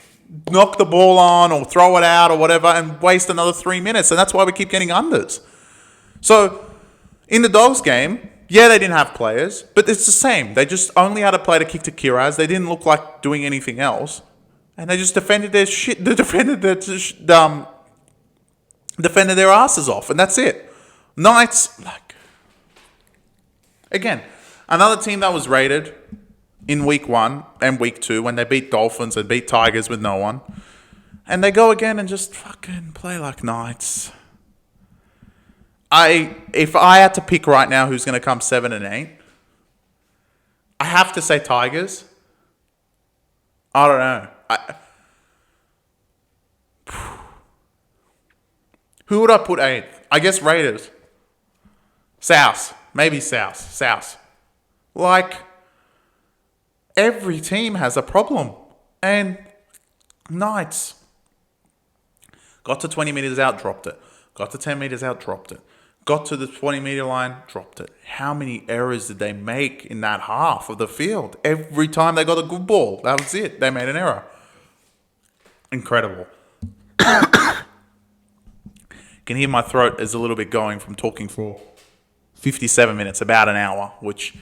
knock the ball on or throw it out or whatever and waste another 3 minutes. And that's why we keep getting unders. So in the Dogs game, yeah, they didn't have players, but it's the same. They just only had a player to kick to Kiraz. They didn't look like doing anything else. And they just defended their shit. They defended their asses off. And that's it. Knights, again, another team that was rated in week 1 and week 2 when they beat Dolphins and beat Tigers with no one. And they go again and just fucking play like Knights. If I had to pick right now who's going to come 7 and 8, I have to say Tigers. I don't know. Who would I put 8th? I guess Raiders. South. Maybe South. Every team has a problem. And Knights. Got to 20 metres out, dropped it. Got to 10 metres out, dropped it. Got to the 20-metre line, dropped it. How many errors did they make in that half of the field? Every time they got a good ball, that was it. They made an error. Incredible. Can hear my throat is a little bit going from talking for 57 minutes, about an hour, which,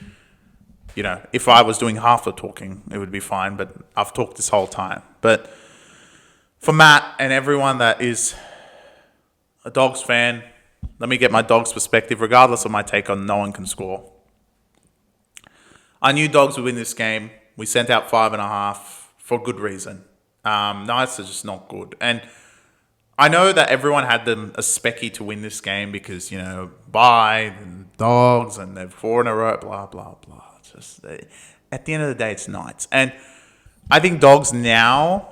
if I was doing half the talking, it would be fine, but I've talked this whole time. But for Matt and everyone that is a Dogs fan, let me get my Dogs perspective, regardless of my take on no one can score. I knew Dogs would win this game. We sent out 5.5 for good reason. Knights are just not good. And I know that everyone had them a specky to win this game because, bye, and Dogs, and they're 4 in a row, blah, blah, blah. At the end of the day, it's Knights. And I think Dogs now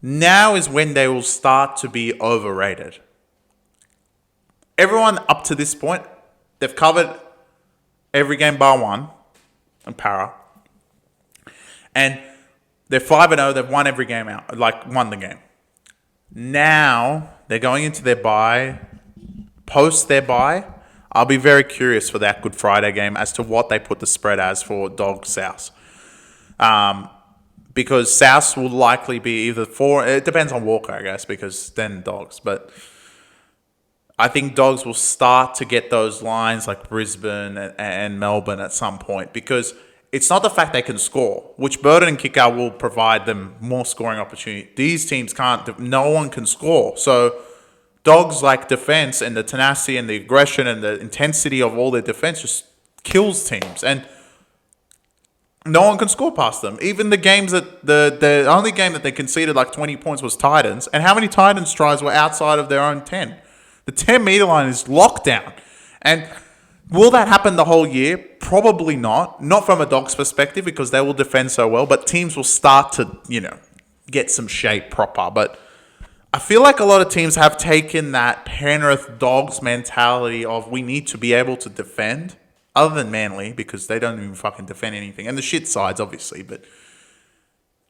is when they will start to be overrated. Everyone up to this point, they've covered every game bar one, and Para. And they're 5-0, they've won every game out, won the game. Now, they're going into their bye. Post their bye, I'll be very curious for that Good Friday game as to what they put the spread as for Dogs South. Because South will likely be either 4, it depends on Walker, I guess, because then Dogs. But I think Dogs will start to get those lines like Brisbane and Melbourne at some point because it's not the fact they can score, which Burton and Kickout will provide them more scoring opportunity. These teams can't. No one can score. So Dogs like defense and the tenacity and the aggression and the intensity of all their defense just kills teams. And no one can score past them. Even the games that the only game that they conceded 20 points was Titans. And how many Titans tries were outside of their own 10? The 10-meter line is locked down. And will that happen the whole year? Probably not. Not from a Dogs perspective because they will defend so well. But teams will start to, get some shape proper. But I feel like a lot of teams have taken that Penrith Dogs mentality of we need to be able to defend. Other than Manly, because they don't even fucking defend anything. And the shit sides, obviously. But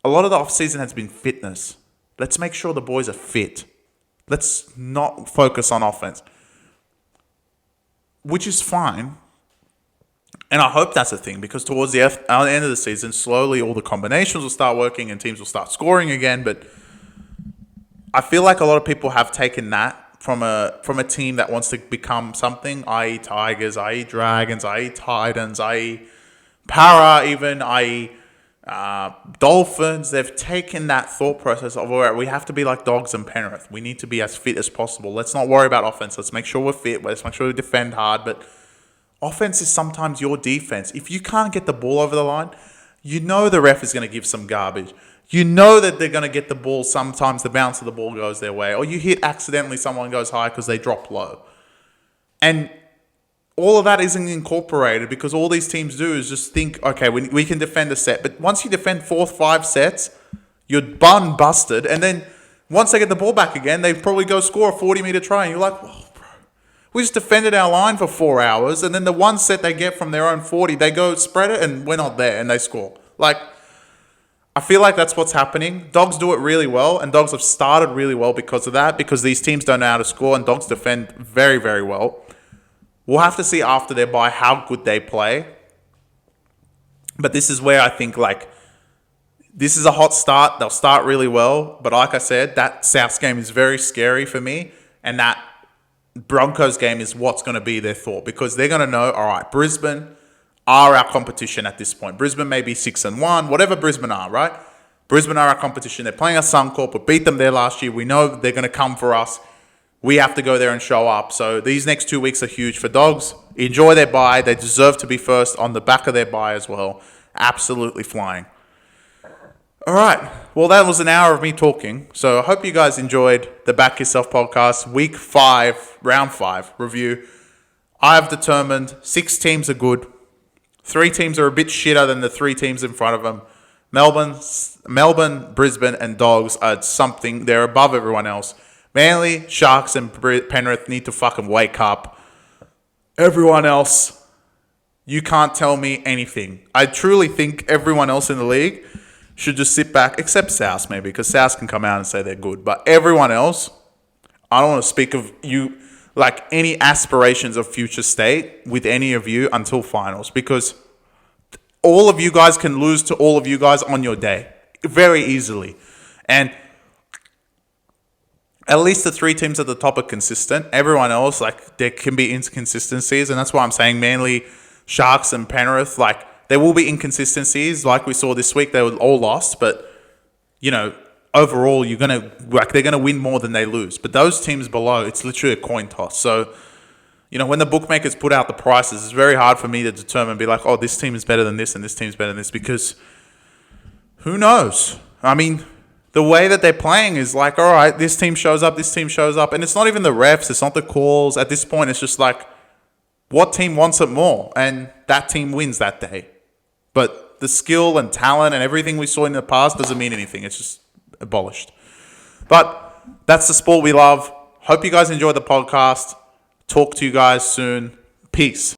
a lot of the off-season has been fitness. Let's make sure the boys are fit. Let's not focus on offense. Which is fine. And I hope that's a thing. Because towards the end of the season, slowly all the combinations will start working and teams will start scoring again. But I feel like a lot of people have taken that from a team that wants to become something, i.e. Tigers, i.e. Dragons, i.e. Titans, i.e. Para even, i.e. Dolphins. They've taken that thought process of where we have to be like Dogs and Penrith. We need to be as fit as possible. Let's not worry about offense. Let's make sure we're fit. Let's make sure we defend hard. But offense is sometimes your defense. If you can't get the ball over the line, the ref is going to give some garbage. That they're going to get the ball. Sometimes the bounce of the ball goes their way. Or you hit accidentally, someone goes high because they drop low. And all of that isn't incorporated because all these teams do is just think, okay, we can defend a set. But once you defend 4, 5 sets, you're busted. And then once they get the ball back again, they probably go score a 40-meter try. And you're like, whoa, bro. We just defended our line for 4 hours, and then the one set they get from their own 40, they go spread it, and we're not there, and they score. Like, I feel like that's what's happening. Dogs do it really well, and Dogs have started really well because of that, because these teams don't know how to score, and Dogs defend very, very well. We'll have to see after their bye how good they play. But this is where I think, like, this is a hot start. They'll start really well. But like I said, that Souths game is very scary for me. And that Broncos game is what's going to be their thought. Because they're going to know, all right, Brisbane are our competition at this point. Brisbane may be 6-1, whatever Brisbane are, right? Brisbane are our competition. They're playing us Suncorp. We beat them there last year. We know they're going to come for us. We have to go there and show up. So these next 2 weeks are huge for Dogs. Enjoy their bye. They deserve to be first on the back of their bye as well. Absolutely flying. All right. Well, that was an hour of me talking. So I hope you guys enjoyed the Back Yourself podcast, week 5, round 5 review. I've determined 6 teams are good. 3 teams are a bit shitter than the 3 teams in front of them. Melbourne, Brisbane, and Dogs are something. They're above everyone else. Manly, Sharks, and Penrith need to fucking wake up. Everyone else, you can't tell me anything. I truly think everyone else in the league should just sit back, except South maybe, because South can come out and say they're good. But everyone else, I don't want to speak of you, like any aspirations of future state with any of you until finals, because all of you guys can lose to all of you guys on your day very easily. And at least the 3 teams at the top are consistent. Everyone else, like, there can be inconsistencies, and that's why I'm saying Manly, Sharks, and Penrith, like, there will be inconsistencies, like we saw this week. They were all lost, but, you know, overall, they're gonna win more than they lose. But those teams below, it's literally a coin toss. So, you know, when the bookmakers put out the prices, it's very hard for me to determine, be like, oh, this team is better than this, and this team's better than this, because who knows? I mean, the way that they're playing is like, all right, this team shows up, and it's not even the refs, it's not the calls. At this point, it's just like, what team wants it more? And that team wins that day. But the skill and talent and everything we saw in the past doesn't mean anything. It's just abolished. But that's the sport we love. Hope you guys enjoyed the podcast. Talk to you guys soon. Peace.